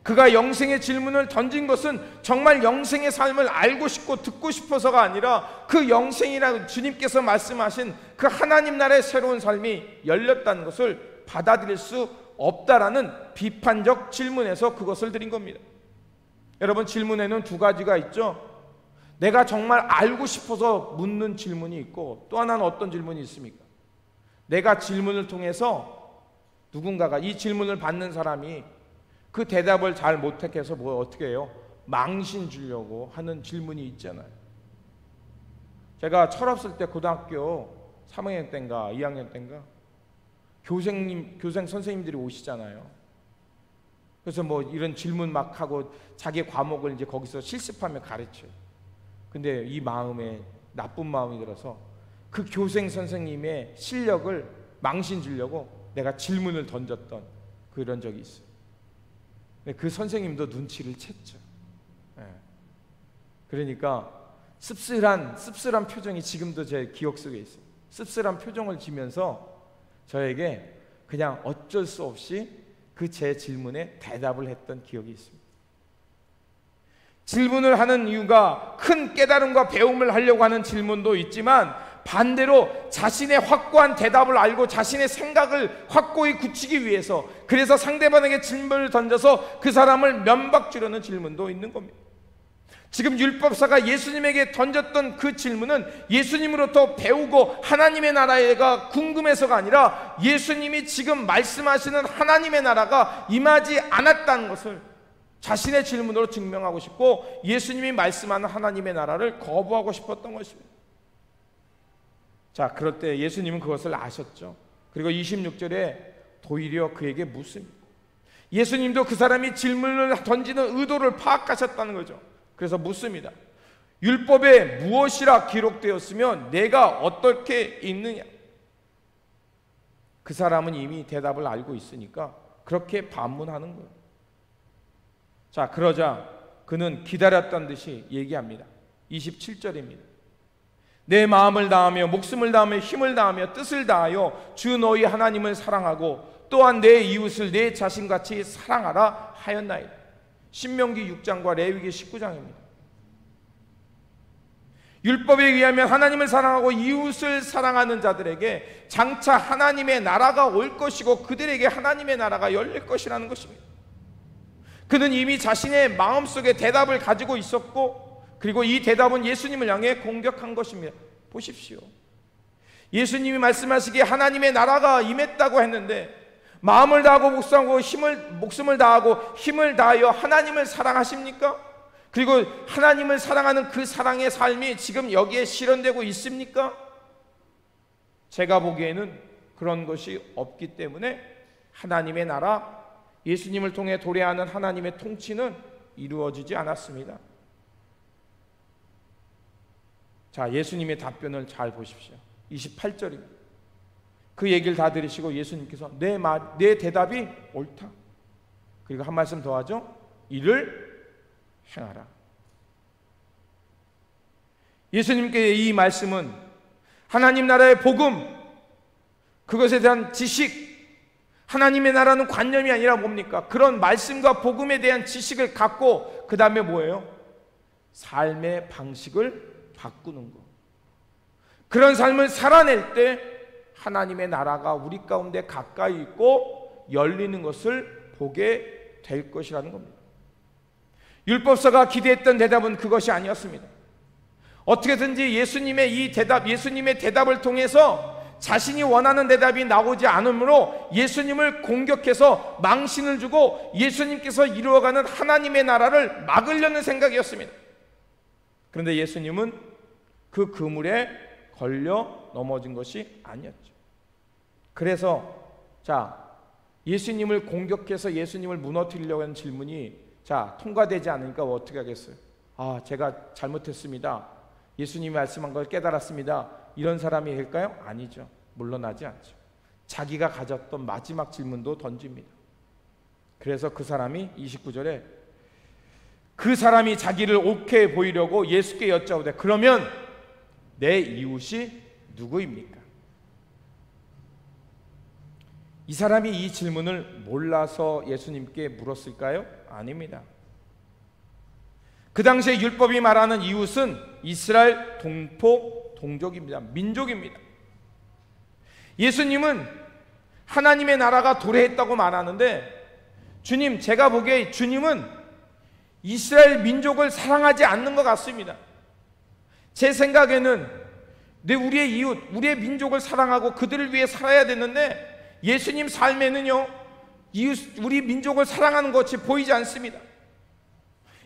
그가 영생의 질문을 던진 것은 정말 영생의 삶을 알고 싶고 듣고 싶어서가 아니라 그 영생이라고 주님께서 말씀하신 그 하나님 나라의 새로운 삶이 열렸다는 것을 받아들일 수 없다라는 비판적 질문에서 그것을 드린 겁니다. 여러분, 질문에는 두 가지가 있죠. 내가 정말 알고 싶어서 묻는 질문이 있고, 또 하나는 어떤 질문이 있습니까? 내가 질문을 통해서 누군가가, 이 질문을 받는 사람이 그 대답을 잘 못해서 뭐 어떻게 해요? 망신 주려고 하는 질문이 있잖아요. 제가 철없을 때 고등학교 3학년 때인가 2학년 때인가 교생 선생님들이 오시잖아요. 그래서 뭐 이런 질문 막 하고 자기 과목을 이제 거기서 실습하며 가르쳐요. 근데 이 마음에 나쁜 마음이 들어서 그 교생 선생님의 실력을 망신 주려고 내가 질문을 던졌던 그런 적이 있어요. 그 선생님도 눈치를 챘죠. 그러니까 씁쓸한 표정이 지금도 제 기억 속에 있어요. 씁쓸한 표정을 지면서 저에게 그냥 어쩔 수 없이 그 제 질문에 대답을 했던 기억이 있습니다. 질문을 하는 이유가 큰 깨달음과 배움을 하려고 하는 질문도 있지만, 반대로 자신의 확고한 대답을 알고 자신의 생각을 확고히 굳히기 위해서, 그래서 상대방에게 질문을 던져서 그 사람을 면박 주려는 질문도 있는 겁니다. 지금 율법사가 예수님에게 던졌던 그 질문은 예수님으로부터 배우고 하나님의 나라가 궁금해서가 아니라 예수님이 지금 말씀하시는 하나님의 나라가 임하지 않았다는 것을 자신의 질문으로 증명하고 싶고, 예수님이 말씀하는 하나님의 나라를 거부하고 싶었던 것입니다. 자, 그럴 때 예수님은 그것을 아셨죠. 그리고 26절에 도리어 그에게 묻습니다. 예수님도 그 사람이 질문을 던지는 의도를 파악하셨다는 거죠. 그래서 묻습니다. 율법에 무엇이라 기록되었으면 내가 어떻게 읽느냐? 그 사람은 이미 대답을 알고 있으니까 그렇게 반문하는 거예요. 자, 그러자 그는 기다렸던 듯이 얘기합니다. 27절입니다. 내 마음을 다하며 목숨을 다하며 힘을 다하며 뜻을 다하여 주 너희 하나님을 사랑하고 또한 내 이웃을 내 자신같이 사랑하라 하였나이다. 신명기 6장과 레위기 19장입니다. 율법에 의하면 하나님을 사랑하고 이웃을 사랑하는 자들에게 장차 하나님의 나라가 올 것이고 그들에게 하나님의 나라가 열릴 것이라는 것입니다. 그는 이미 자신의 마음속에 대답을 가지고 있었고, 그리고 이 대답은 예수님을 향해 공격한 것입니다. 보십시오. 예수님이 말씀하시기에 하나님의 나라가 임했다고 했는데 마음을 다하고 목숨을 다하고 힘을 다하여 하나님을 사랑하십니까? 그리고 하나님을 사랑하는 그 사랑의 삶이 지금 여기에 실현되고 있습니까? 제가 보기에는 그런 것이 없기 때문에 하나님의 나라, 예수님을 통해 도래하는 하나님의 통치는 이루어지지 않았습니다. 자, 예수님의 답변을 잘 보십시오. 28절입니다. 그 얘기를 다 들으시고 예수님께서 내 대답이 옳다. 그리고 한 말씀 더 하죠. 이를 행하라. 예수님께의 이 말씀은 하나님 나라의 복음, 그것에 대한 지식, 하나님의 나라는 관념이 아니라 뭡니까? 그런 말씀과 복음에 대한 지식을 갖고 그 다음에 뭐예요? 삶의 방식을 바꾸는 것. 그런 삶을 살아낼 때 하나님의 나라가 우리 가운데 가까이 있고 열리는 것을 보게 될 것이라는 겁니다. 율법사가 기대했던 대답은 그것이 아니었습니다. 어떻게든지 예수님의 대답을 통해서 자신이 원하는 대답이 나오지 않으므로 예수님을 공격해서 망신을 주고 예수님께서 이루어가는 하나님의 나라를 막으려는 생각이었습니다. 그런데 예수님은 그 그물에 걸려 넘어진 것이 아니었죠. 그래서 예수님을 공격해서 예수님을 무너뜨리려고 하는 질문이 통과되지 않으니까 어떻게 하겠어요? 제가 잘못했습니다. 예수님이 말씀한 걸 깨달았습니다. 이런 사람이 될까요? 아니죠. 물러나지 않죠. 자기가 가졌던 마지막 질문도 던집니다. 그래서 그 사람이 29절에 그 사람이 자기를 옳게 보이려고 예수께 여짜오되 그러면 내 이웃이 누구입니까? 이 사람이 이 질문을 몰라서 예수님께 물었을까요? 아닙니다. 그 당시에 율법이 말하는 이웃은 이스라엘 동포 동족입니다. 민족입니다. 예수님은 하나님의 나라가 도래했다고 말하는데 주님, 제가 보기에 주님은 이스라엘 민족을 사랑하지 않는 것 같습니다. 제 생각에는 우리의 이웃, 우리의 민족을 사랑하고 그들을 위해 살아야 되는데 예수님 삶에는요, 우리 민족을 사랑하는 것이 보이지 않습니다.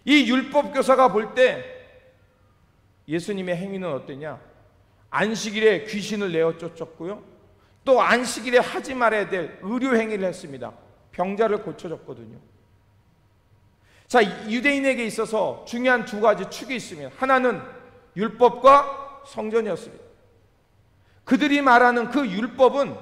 이 율법 교사가 볼 때 예수님의 행위는 어떠냐? 안식일에 귀신을 내어 쫓았고요, 또 안식일에 하지 말아야 될 의료 행위를 했습니다. 병자를 고쳐줬거든요. 유대인에게 있어서 중요한 두 가지 축이 있습니다. 하나는 율법과 성전이었습니다. 그들이 말하는 그 율법은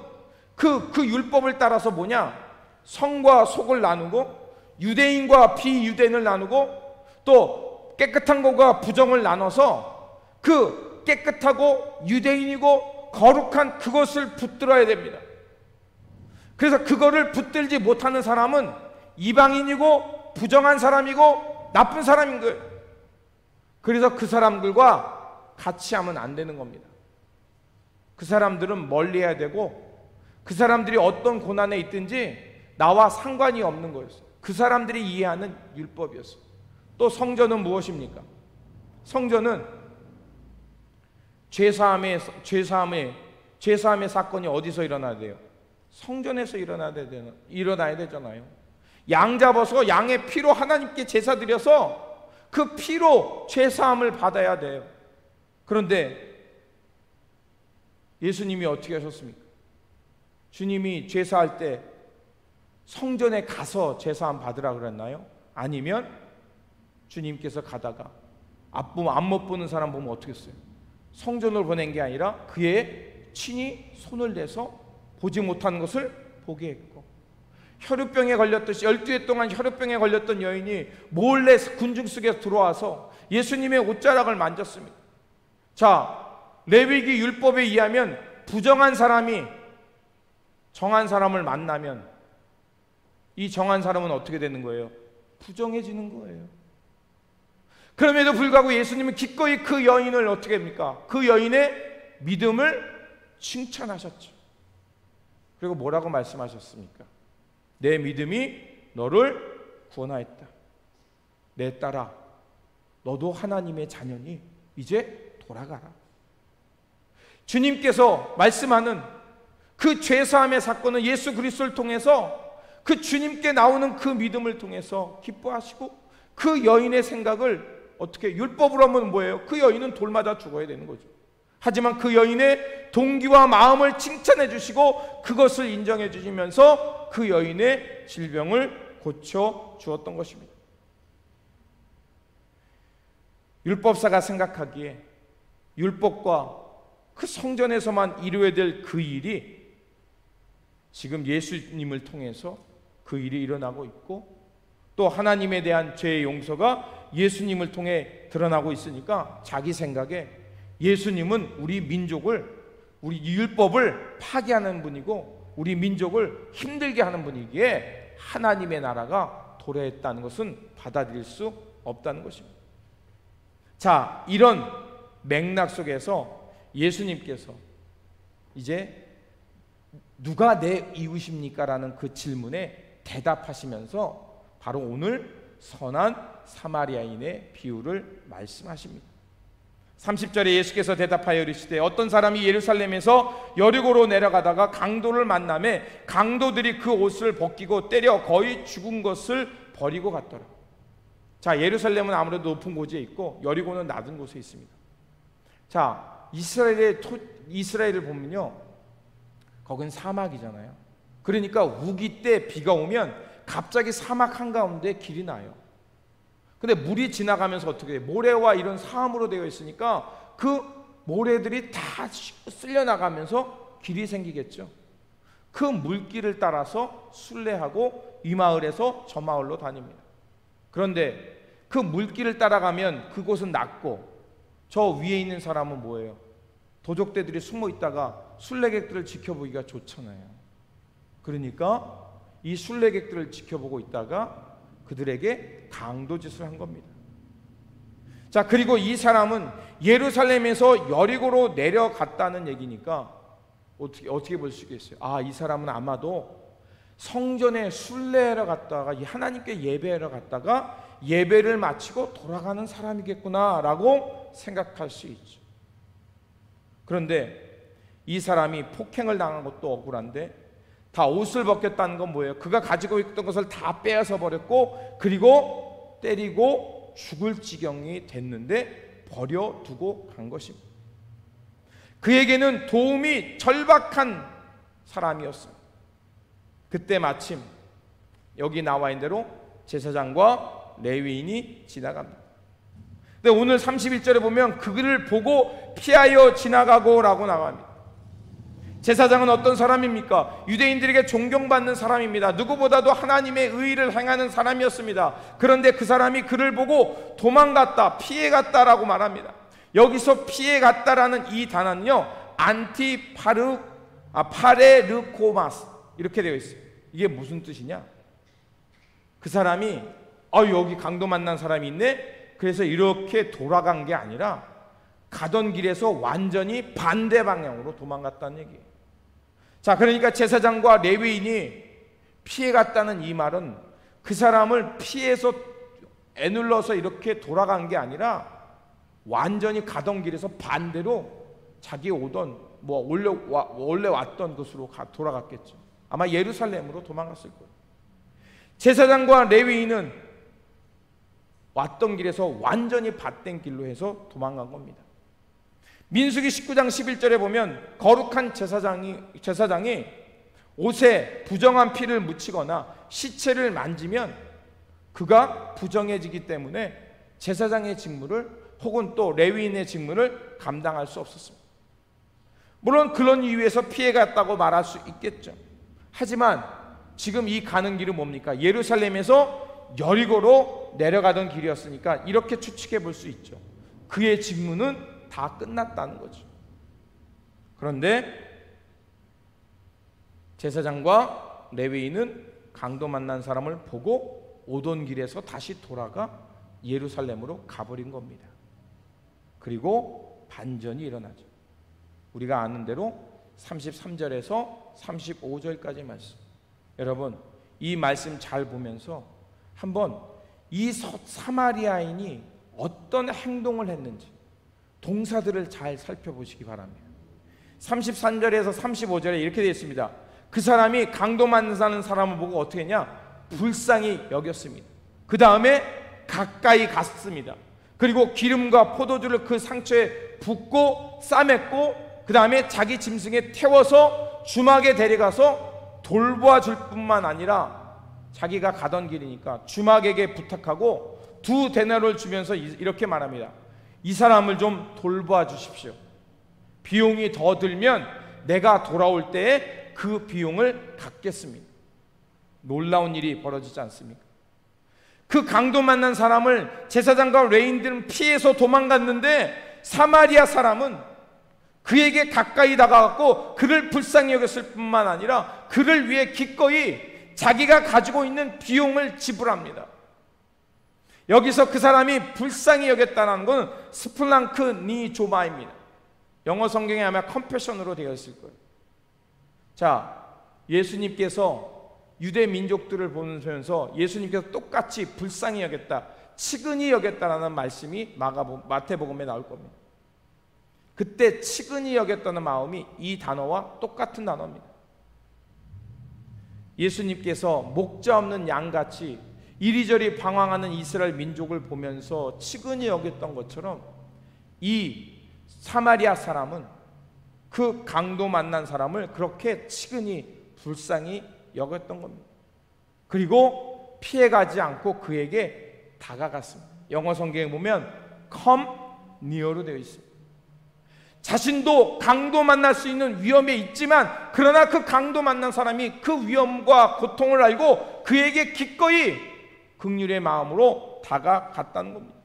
그 율법을 따라서 뭐냐? 성과 속을 나누고 유대인과 비유대인을 나누고 또 깨끗한 것과 부정을 나눠서 그 깨끗하고 유대인이고 거룩한 그것을 붙들어야 됩니다. 그래서 그거를 붙들지 못하는 사람은 이방인이고 부정한 사람이고 나쁜 사람인 거예요. 그래서 그 사람들과 같이 하면 안 되는 겁니다. 그 사람들은 멀리해야 되고 그 사람들이 어떤 고난에 있든지 나와 상관이 없는 거였어요. 그 사람들이 이해하는 율법이었어요. 또 성전은 무엇입니까? 성전은 죄사함의 사건이 어디서 일어나야 돼요? 성전에서 일어나야 되잖아요. 양 잡아서 양의 피로 하나님께 제사 드려서 그 피로 죄사함을 받아야 돼요. 그런데 예수님이 어떻게 하셨습니까? 주님이 제사할 때 성전에 가서 제사함 받으라 그랬나요? 아니면 주님께서 가다가 안 못 보는 사람 보면 어떻게 했어요? 성전으로 보낸 게 아니라 그의 친히 손을 대서 보지 못하는 것을 보게 했고, 혈루병에 걸렸듯이 12해 동안 혈루병에 걸렸던 여인이 몰래 군중 속에 들어와서 예수님의 옷자락을 만졌습니다. 레위기 율법에 의하면 부정한 사람이 정한 사람을 만나면 이 정한 사람은 어떻게 되는 거예요? 부정해지는 거예요. 그럼에도 불구하고 예수님은 기꺼이 그 여인을 어떻게 합니까? 그 여인의 믿음을 칭찬하셨죠. 그리고 뭐라고 말씀하셨습니까? 내 믿음이 너를 구원하였다. 내 딸아, 너도 하나님의 자녀니 이제 돌아가라. 주님께서 말씀하는 그 죄사함의 사건은 예수 그리스도를 통해서 그 주님께 나오는 그 믿음을 통해서 기뻐하시고, 그 여인의 생각을 어떻게 율법으로 하면 뭐예요? 그 여인은 돌마다 죽어야 되는 거죠. 하지만 그 여인의 동기와 마음을 칭찬해 주시고 그것을 인정해 주시면서 그 여인의 질병을 고쳐 주었던 것입니다. 율법사가 생각하기에 율법과 그 성전에서만 이루어야 될 그 일이 지금 예수님을 통해서 그 일이 일어나고 있고, 또 하나님에 대한 죄의 용서가 예수님을 통해 드러나고 있으니까 자기 생각에 예수님은 우리 민족을, 우리 율법을 파괴하는 분이고 우리 민족을 힘들게 하는 분이기에 하나님의 나라가 도래했다는 것은 받아들일 수 없다는 것입니다. 자, 이런 맥락 속에서 예수님께서 이제 누가 내 이웃입니까? 라는 그 질문에 대답하시면서 바로 오늘 선한 사마리아인의 비유를 말씀하십니다. 30절에 예수께서 대답하여 이르시되 어떤 사람이 예루살렘에서 여리고로 내려가다가 강도를 만나매 강도들이 그 옷을 벗기고 때려 거의 죽은 것을 버리고 갔더라. 자, 예루살렘은 아무래도 높은 곳에 있고 여리고는 낮은 곳에 있습니다. 자, 이스라엘을 보면요, 거긴 사막이잖아요. 그러니까 우기 때 비가 오면 갑자기 사막 한가운데 길이 나요. 근데 물이 지나가면서 어떻게 돼요? 모래와 이런 사암으로 되어 있으니까 그 모래들이 다 쓸려나가면서 길이 생기겠죠. 그 물길을 따라서 순례하고 이 마을에서 저 마을로 다닙니다. 그런데 그 물길을 따라가면 그곳은 낮고 저 위에 있는 사람은 뭐예요? 도적대들이 숨어 있다가 순례객들을 지켜보기가 좋잖아요. 그러니까 이 순례객들을 지켜보고 있다가 그들에게 강도짓을 한 겁니다. 자, 그리고 이 사람은 예루살렘에서 여리고로 내려갔다는 얘기니까 어떻게 볼 수 있겠어요? 아, 이 사람은 아마도 성전에 순례하러 갔다가 하나님께 예배하러 갔다가 예배를 마치고 돌아가는 사람이겠구나 라고 생각할 수 있죠. 그런데 이 사람이 폭행을 당한 것도 억울한데 다 옷을 벗겼다는 건 뭐예요? 그가 가지고 있던 것을 다 빼앗아 버렸고 그리고 때리고 죽을 지경이 됐는데 버려두고 간 것입니다. 그에게는 도움이 절박한 사람이었습니다. 그때 마침 여기 나와 있는 대로 제사장과 레위인이 지나갑니다. 근데 오늘 31절에 보면 그를 보고 피하여 지나가고 라고 나갑니다. 제사장은 어떤 사람입니까? 유대인들에게 존경받는 사람입니다. 누구보다도 하나님의 의의를 행하는 사람이었습니다. 그런데 그 사람이 그를 보고 도망갔다, 피해갔다라고 말합니다. 여기서 피해갔다라는 이 단어는요, 파레르코마스 이렇게 되어 있어요. 이게 무슨 뜻이냐? 그 사람이 여기 강도 만난 사람이 있네? 그래서 이렇게 돌아간 게 아니라 가던 길에서 완전히 반대 방향으로 도망갔다는 얘기예요. 자, 그러니까 제사장과 레위인이 피해갔다는 이 말은 그 사람을 피해서 애눌러서 이렇게 돌아간 게 아니라 완전히 가던 길에서 반대로 자기 오던 원래 왔던 곳으로 돌아갔겠죠. 아마 예루살렘으로 도망갔을 거예요. 제사장과 레위인은 왔던 길에서 완전히 밭된 길로 해서 도망간 겁니다. 민수기 19장 11절에 보면 거룩한 제사장이 옷에 부정한 피를 묻히거나 시체를 만지면 그가 부정해지기 때문에 제사장의 직무를 혹은 또 레위인의 직무를 감당할 수 없었습니다. 물론 그런 이유에서 피해갔다고 말할 수 있겠죠. 하지만 지금 이 가는 길은 뭡니까? 예루살렘에서 여리고로 내려가던 길이었으니까 이렇게 추측해 볼 수 있죠. 그의 직무는 다 끝났다는 거죠. 그런데 제사장과 레위인은 강도 만난 사람을 보고 오던 길에서 다시 돌아가 예루살렘으로 가버린 겁니다. 그리고 반전이 일어나죠. 우리가 아는 대로 33절에서 35절까지 말씀. 여러분, 이 말씀 잘 보면서 한번 이 사마리아인이 어떤 행동을 했는지 동사들을 잘 살펴보시기 바랍니다. 33절에서 35절에 이렇게 되어 있습니다. 그 사람이 강도 만나는 사람을 보고 어떻게 했냐? 불쌍히 여겼습니다. 그 다음에 가까이 갔습니다. 그리고 기름과 포도주를 그 상처에 붓고 싸맸고 그 다음에 자기 짐승에 태워서 주막에 데려가서 돌보아 줄 뿐만 아니라 자기가 가던 길이니까 주막에게 부탁하고 2 데나리온을 주면서 이렇게 말합니다. 이 사람을 좀 돌봐 주십시오. 비용이 더 들면 내가 돌아올 때에 그 비용을 갚겠습니다. 놀라운 일이 벌어지지 않습니까? 그 강도 만난 사람을 제사장과 레위인들은 피해서 도망갔는데 사마리아 사람은 그에게 가까이 다가갔고 그를 불쌍히 여겼을 뿐만 아니라 그를 위해 기꺼이 자기가 가지고 있는 비용을 지불합니다. 여기서 그 사람이 불쌍히 여겼다는 것은 스플랑크 니 조마입니다. 영어 성경에 아마 컴패션으로 되어 있을 거예요. 자, 예수님께서 유대 민족들을 보면서 예수님께서 똑같이 불쌍히 여겼다, 치근히 여겼다라는 말씀이 마태복음에 나올 겁니다. 그때 치근히 여겼다는 마음이 이 단어와 똑같은 단어입니다. 예수님께서 목자 없는 양같이 이리저리 방황하는 이스라엘 민족을 보면서 치근히 여겼던 것처럼 이 사마리아 사람은 그 강도 만난 사람을 그렇게 치근히 불쌍히 여겼던 겁니다. 그리고 피해가지 않고 그에게 다가갔습니다. 영어 성경에 보면 come near로 되어 있습니다. 자신도 강도 만날 수 있는 위험에 있지만 그러나 그 강도 만난 사람이 그 위험과 고통을 알고 그에게 기꺼이 긍휼의 마음으로 다가갔다는 겁니다.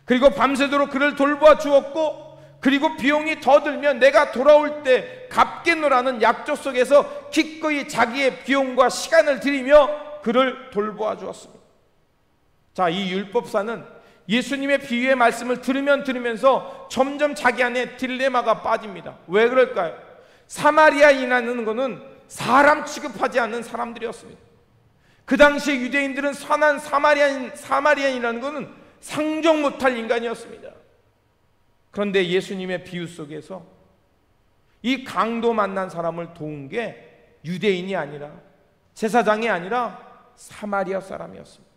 그리고 밤새도록 그를 돌보아 주었고 그리고 비용이 더 들면 내가 돌아올 때 갚겠노라는 약속 속에서 기꺼이 자기의 비용과 시간을 들이며 그를 돌보아 주었습니다. 자, 이 율법사는 예수님의 비유의 말씀을 들으면서 점점 자기 안에 딜레마가 빠집니다. 왜 그럴까요? 사마리아인이라는 것은 사람 취급하지 않는 사람들이었습니다. 그 당시 유대인들은 선한 사마리아인이라는 것은 상종 못할 인간이었습니다. 그런데 예수님의 비유 속에서 이 강도 만난 사람을 도운 게 유대인이 아니라 제사장이 아니라 사마리아 사람이었습니다.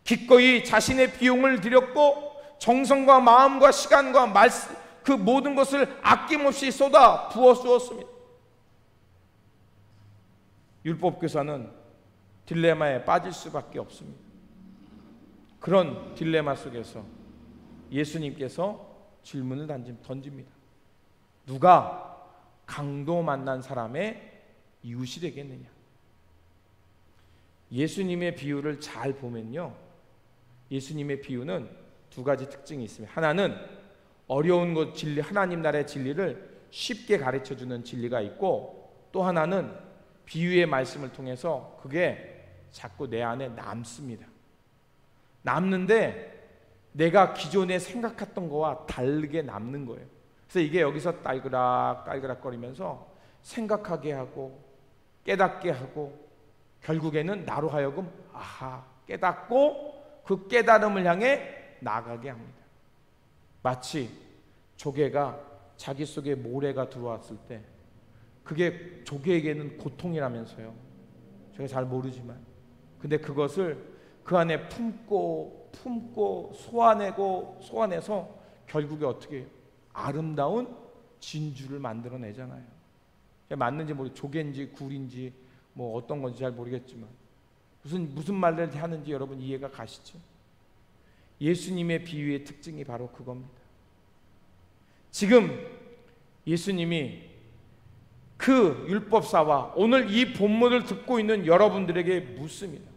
기꺼이 자신의 비용을 들였고 정성과 마음과 시간과 그 모든 것을 아낌없이 쏟아 부어 주었습니다. 율법교사는 딜레마에 빠질 수밖에 없습니다. 그런 딜레마 속에서 예수님께서 질문을 던집니다. 누가 강도 만난 사람의 이웃이 되겠느냐? 예수님의 비유를 잘 보면요, 예수님의 비유는 두 가지 특징이 있습니다. 하나는 어려운 것 진리, 하나님 나라의 진리를 쉽게 가르쳐주는 진리가 있고, 또 하나는 비유의 말씀을 통해서 그게 자꾸 내 안에 남습니다. 남는데 내가 기존에 생각했던 거와 다르게 남는 거예요. 그래서 이게 여기서 딸그락 거리면서 생각하게 하고 깨닫게 하고 결국에는 나로 하여금 깨닫고 그 깨달음을 향해 나아가게 합니다. 마치 조개가 자기 속에 모래가 들어왔을 때 그게 조개에게는 고통이라면서요. 제가 잘 모르지만 근데 그것을 그 안에 품고 소화내서 결국에 어떻게 해요? 아름다운 진주를 만들어내잖아요. 맞는지 모르겠어요. 조개인지 굴인지 뭐 어떤 건지 잘 모르겠지만 무슨 말을 하는지 여러분 이해가 가시죠? 예수님의 비유의 특징이 바로 그겁니다. 지금 예수님이 그 율법사와 오늘 이 본문을 듣고 있는 여러분들에게 묻습니다.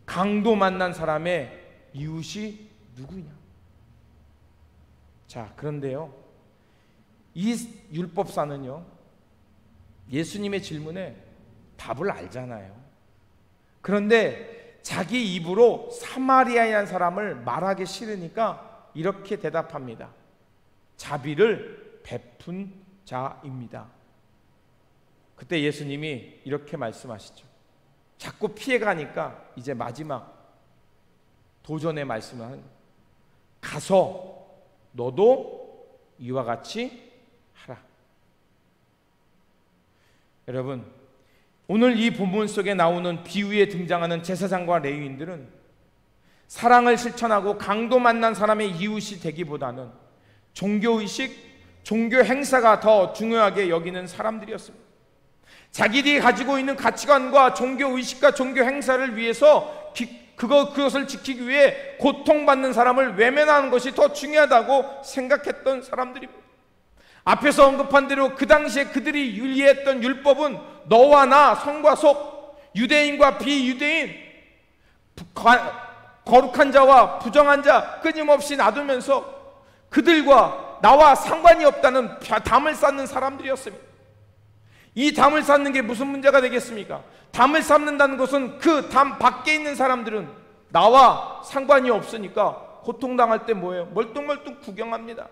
강도 만난 사람의 이웃이 누구냐? 자, 그런데요, 이 율법사는요, 예수님의 질문에 답을 알잖아요. 그런데 자기 입으로 사마리아인 사람을 말하기 싫으니까 이렇게 대답합니다. 자비를 베푼 자입니다. 그때 예수님이 이렇게 말씀하시죠. 자꾸 피해가니까 이제 마지막 도전의 말씀을 하는 거예요. 가서 너도 이와 같이 하라. 여러분, 오늘 이 본문 속에 나오는 비유에 등장하는 제사장과 레위인들은 사랑을 실천하고 강도 만난 사람의 이웃이 되기보다는 종교의식, 종교 행사가 더 중요하게 여기는 사람들이었습니다. 자기들이 가지고 있는 가치관과 종교의식과 종교 행사를 위해서 그것을 지키기 위해 고통받는 사람을 외면하는 것이 더 중요하다고 생각했던 사람들입니다. 앞에서 언급한 대로 그 당시에 그들이 윤리했던 율법은 너와 나, 성과 속, 유대인과 비유대인, 거룩한 자와 부정한 자 끊임없이 놔두면서 그들과 나와 상관이 없다는 담을 쌓는 사람들이었습니다. 이 담을 쌓는 게 무슨 문제가 되겠습니까? 담을 쌓는다는 것은 그 담 밖에 있는 사람들은 나와 상관이 없으니까 고통당할 때 뭐예요? 멀뚱멀뚱 구경합니다.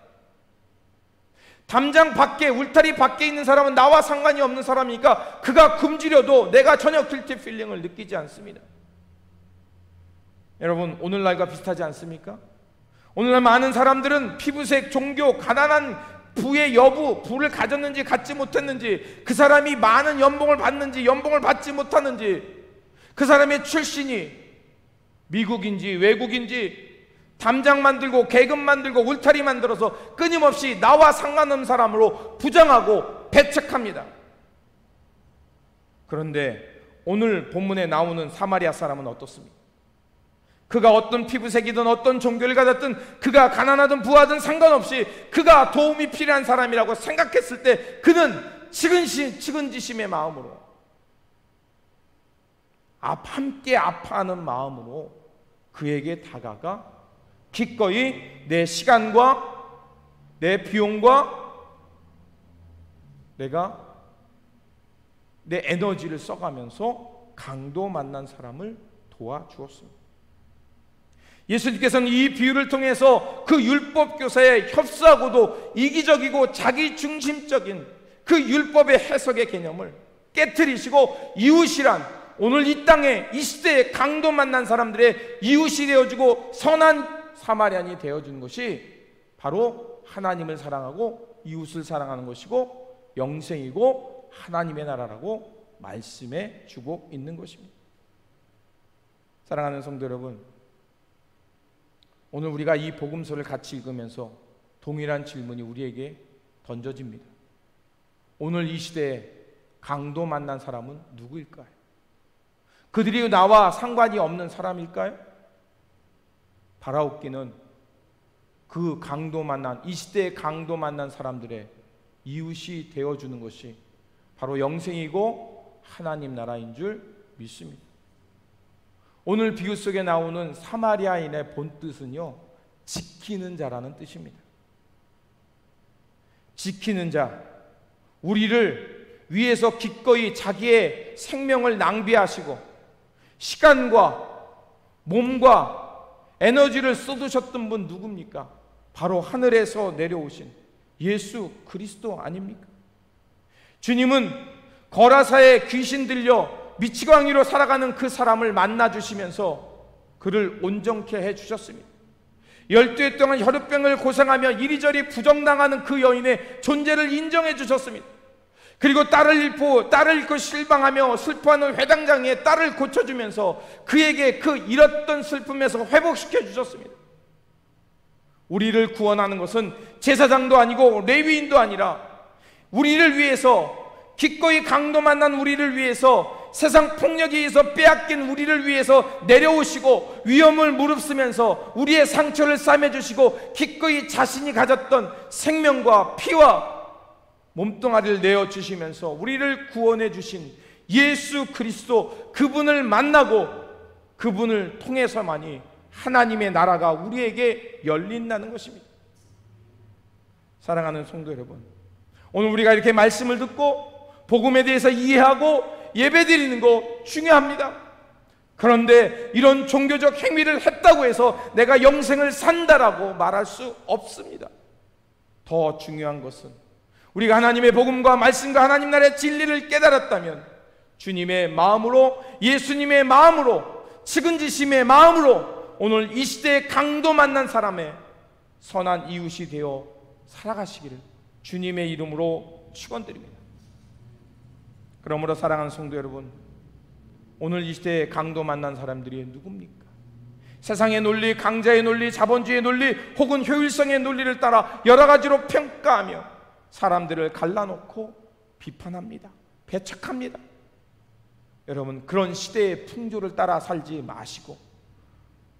담장 밖에, 울타리 밖에 있는 사람은 나와 상관이 없는 사람이니까 그가 굶주려도 내가 전혀 길티 필링을 느끼지 않습니다. 여러분, 오늘날과 비슷하지 않습니까? 오늘날 많은 사람들은 피부색, 종교, 가난한 부의 여부, 부를 가졌는지 갖지 못했는지, 그 사람이 많은 연봉을 받는지 연봉을 받지 못하는지, 그 사람의 출신이 미국인지 외국인지 담장 만들고 계급 만들고 울타리 만들어서 끊임없이 나와 상관없는 사람으로 부정하고 배척합니다. 그런데 오늘 본문에 나오는 사마리아 사람은 어떻습니까? 그가 어떤 피부색이든 어떤 종교를 가졌든, 그가 가난하든 부하든 상관없이 그가 도움이 필요한 사람이라고 생각했을 때 그는 측은지심의 마음으로, 함께 아파하는 마음으로 그에게 다가가 기꺼이 내 시간과 내 비용과 내가 내 에너지를 써가면서 강도 만난 사람을 도와주었습니다. 예수님께서는 이 비유를 통해서 그 율법 교사에 협소하고도 이기적이고 자기중심적인 그 율법의 해석의 개념을 깨트리시고 이웃이란, 오늘 이 땅에 이 시대에 강도 만난 사람들의 이웃이 되어주고 선한 사마리안이 되어주는 것이 바로 하나님을 사랑하고 이웃을 사랑하는 것이고 영생이고 하나님의 나라라고 말씀해 주고 있는 것입니다. 사랑하는 성도 여러분, 오늘 우리가 이 복음서를 같이 읽으면서 동일한 질문이 우리에게 던져집니다. 오늘 이 시대에 강도 만난 사람은 누구일까요? 그들이 나와 상관이 없는 사람일까요? 바라옵기는 그 강도 만난, 이 시대의 강도 만난 사람들의 이웃이 되어주는 것이 바로 영생이고 하나님 나라인 줄 믿습니다. 오늘 비유 속에 나오는 사마리아인의 본뜻은요, 지키는 자라는 뜻입니다. 지키는 자, 우리를 위해서 기꺼이 자기의 생명을 낭비하시고 시간과 몸과 에너지를 쏟으셨던 분 누굽니까? 바로 하늘에서 내려오신 예수 그리스도 아닙니까? 주님은 거라사에 귀신 들려 미치광이로 살아가는 그 사람을 만나주시면서 그를 온전케 해주셨습니다. 12해 동안 혈우병을 고생하며 이리저리 부정당하는 그 여인의 존재를 인정해 주셨습니다. 그리고 딸을 잃고 실망하며 슬퍼하는 회당장에 딸을 고쳐주면서 그에게 그 잃었던 슬픔에서 회복시켜 주셨습니다. 우리를 구원하는 것은 제사장도 아니고 레위인도 아니라 우리를 위해서, 기꺼이 강도 만난 우리를 위해서, 세상 폭력에 의해서 빼앗긴 우리를 위해서 내려오시고 위험을 무릅쓰면서 우리의 상처를 싸매주시고 기꺼이 자신이 가졌던 생명과 피와 몸뚱아리를 내어주시면서 우리를 구원해 주신 예수 그리스도, 그분을 만나고 그분을 통해서만이 하나님의 나라가 우리에게 열린다는 것입니다. 사랑하는 성도 여러분, 오늘 우리가 이렇게 말씀을 듣고 복음에 대해서 이해하고 예배드리는 거 중요합니다. 그런데 이런 종교적 행위를 했다고 해서 내가 영생을 산다라고 말할 수 없습니다. 더 중요한 것은 우리가 하나님의 복음과 말씀과 하나님 나라의 진리를 깨달았다면 주님의 마음으로, 예수님의 마음으로, 측은지심의 마음으로 오늘 이 시대에 강도 만난 사람의 선한 이웃이 되어 살아가시기를 주님의 이름으로 축원드립니다. 그러므로 사랑하는 성도 여러분, 오늘 이 시대에 강도 만난 사람들이 누굽니까? 세상의 논리, 강자의 논리, 자본주의의 논리 혹은 효율성의 논리를 따라 여러 가지로 평가하며 사람들을 갈라놓고 비판합니다. 배척합니다. 여러분, 그런 시대의 풍조를 따라 살지 마시고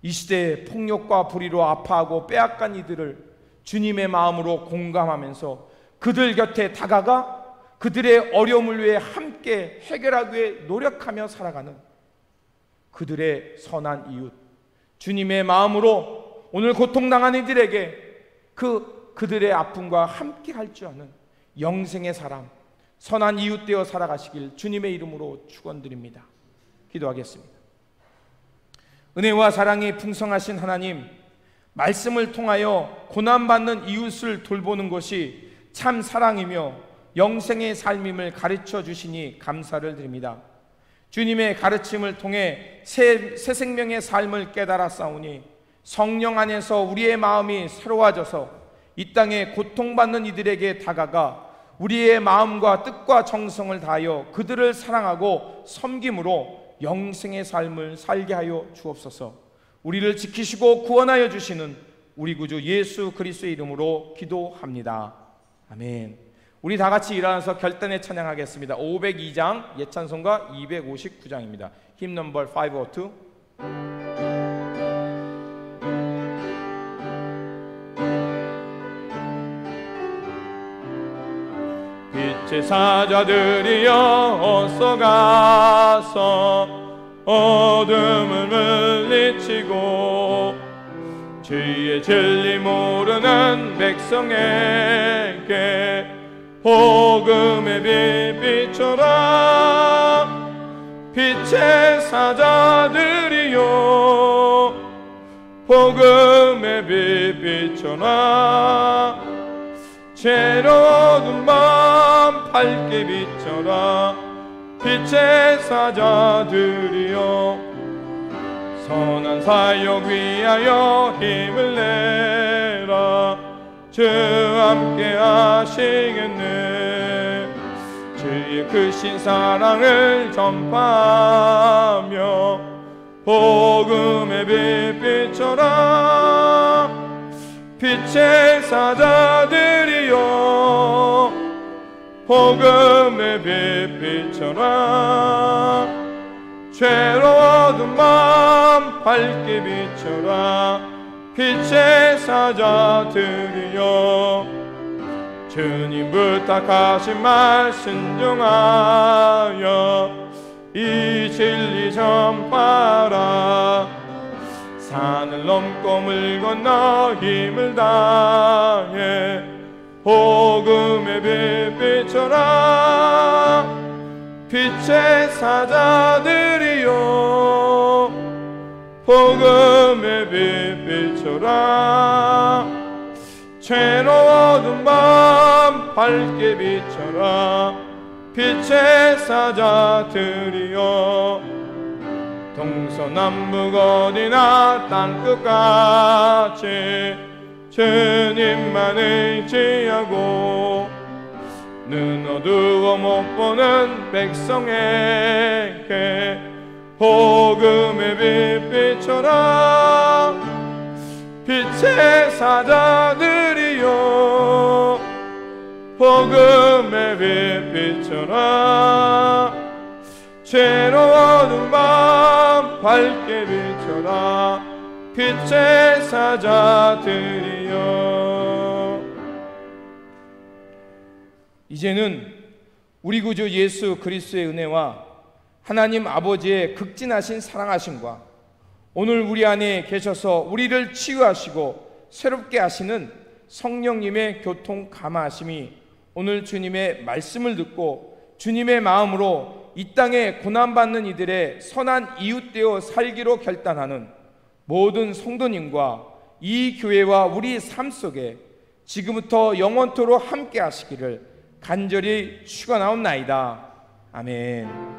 이 시대의 폭력과 불의로 아파하고 빼앗간 이들을 주님의 마음으로 공감하면서 그들 곁에 다가가 그들의 어려움을 위해 함께 해결하기 위해 노력하며 살아가는 그들의 선한 이웃, 주님의 마음으로 오늘 고통당하는 이들에게 그들의 아픔과 함께 할 줄 아는 영생의 사람, 선한 이웃 되어 살아가시길 주님의 이름으로 축원드립니다. 기도하겠습니다. 은혜와 사랑이 풍성하신 하나님, 말씀을 통하여 고난받는 이웃을 돌보는 것이 참 사랑이며 영생의 삶임을 가르쳐 주시니 감사를 드립니다. 주님의 가르침을 통해 새 생명의 삶을 깨달아 싸우니 성령 안에서 우리의 마음이 새로워져서 이 땅에 고통받는 이들에게 다가가 우리의 마음과 뜻과 정성을 다하여 그들을 사랑하고 섬김으로 영생의 삶을 살게 하여 주옵소서. 우리를 지키시고 구원하여 주시는 우리 구주 예수 그리스도의 이름으로 기도합니다. 아멘. 우리 다 같이 일어나서 결단에 찬양하겠습니다. 502장 예찬송가 259장입니다. 힘 넘버 502. 빛의 사자들이여 어서 가서 어둠을 물리치고 주의 진리 모르는 백성에게 복음의 빛 비춰라. 빛의 사자들이여 복음의 빛 비춰라. 죄로운 밤 밝게 비춰라. 빛의 사자들이여 선한 사역 위하여 힘을 내라. 주 함께 하시겠네. 주의 크신 사랑을 전파하며 복음의 빛 비춰라. 빛의 사자들이여 복음의 빛 비춰라. 죄로운 마음 밝게 비춰라. 빛의 사자들이여 주님 부탁하신 말 순종하여 이 진리 전파라. 산을 넘고 물 건너 힘을 다해 복음의 빛 비춰라. 빛의 사자들이여 복음의 빛 비춰라. 죄로운 밤 밝게 비춰라. 빛의 사자들이여 동서남북 어디나 땅끝까지 주님만 의지하고 눈 어두워 못 보는 백성에게 복음의 빛 비춰라. 빛의 사자들이여 복음의 빛 비춰라. 죄로운 밤 밝게 비춰라. 빛의 사자들이여. 이제는 우리 구주 예수 그리스도의 은혜와 하나님 아버지의 극진하신 사랑하심과 오늘 우리 안에 계셔서 우리를 치유하시고 새롭게 하시는 성령님의 교통 감화하심이 오늘 주님의 말씀을 듣고 주님의 마음으로 이 땅에 고난받는 이들의 선한 이웃 되어 살기로 결단하는 모든 성도님과 이 교회와 우리 삶 속에 지금부터 영원토록 함께 하시기를 간절히 축원하옵나이다. 아멘.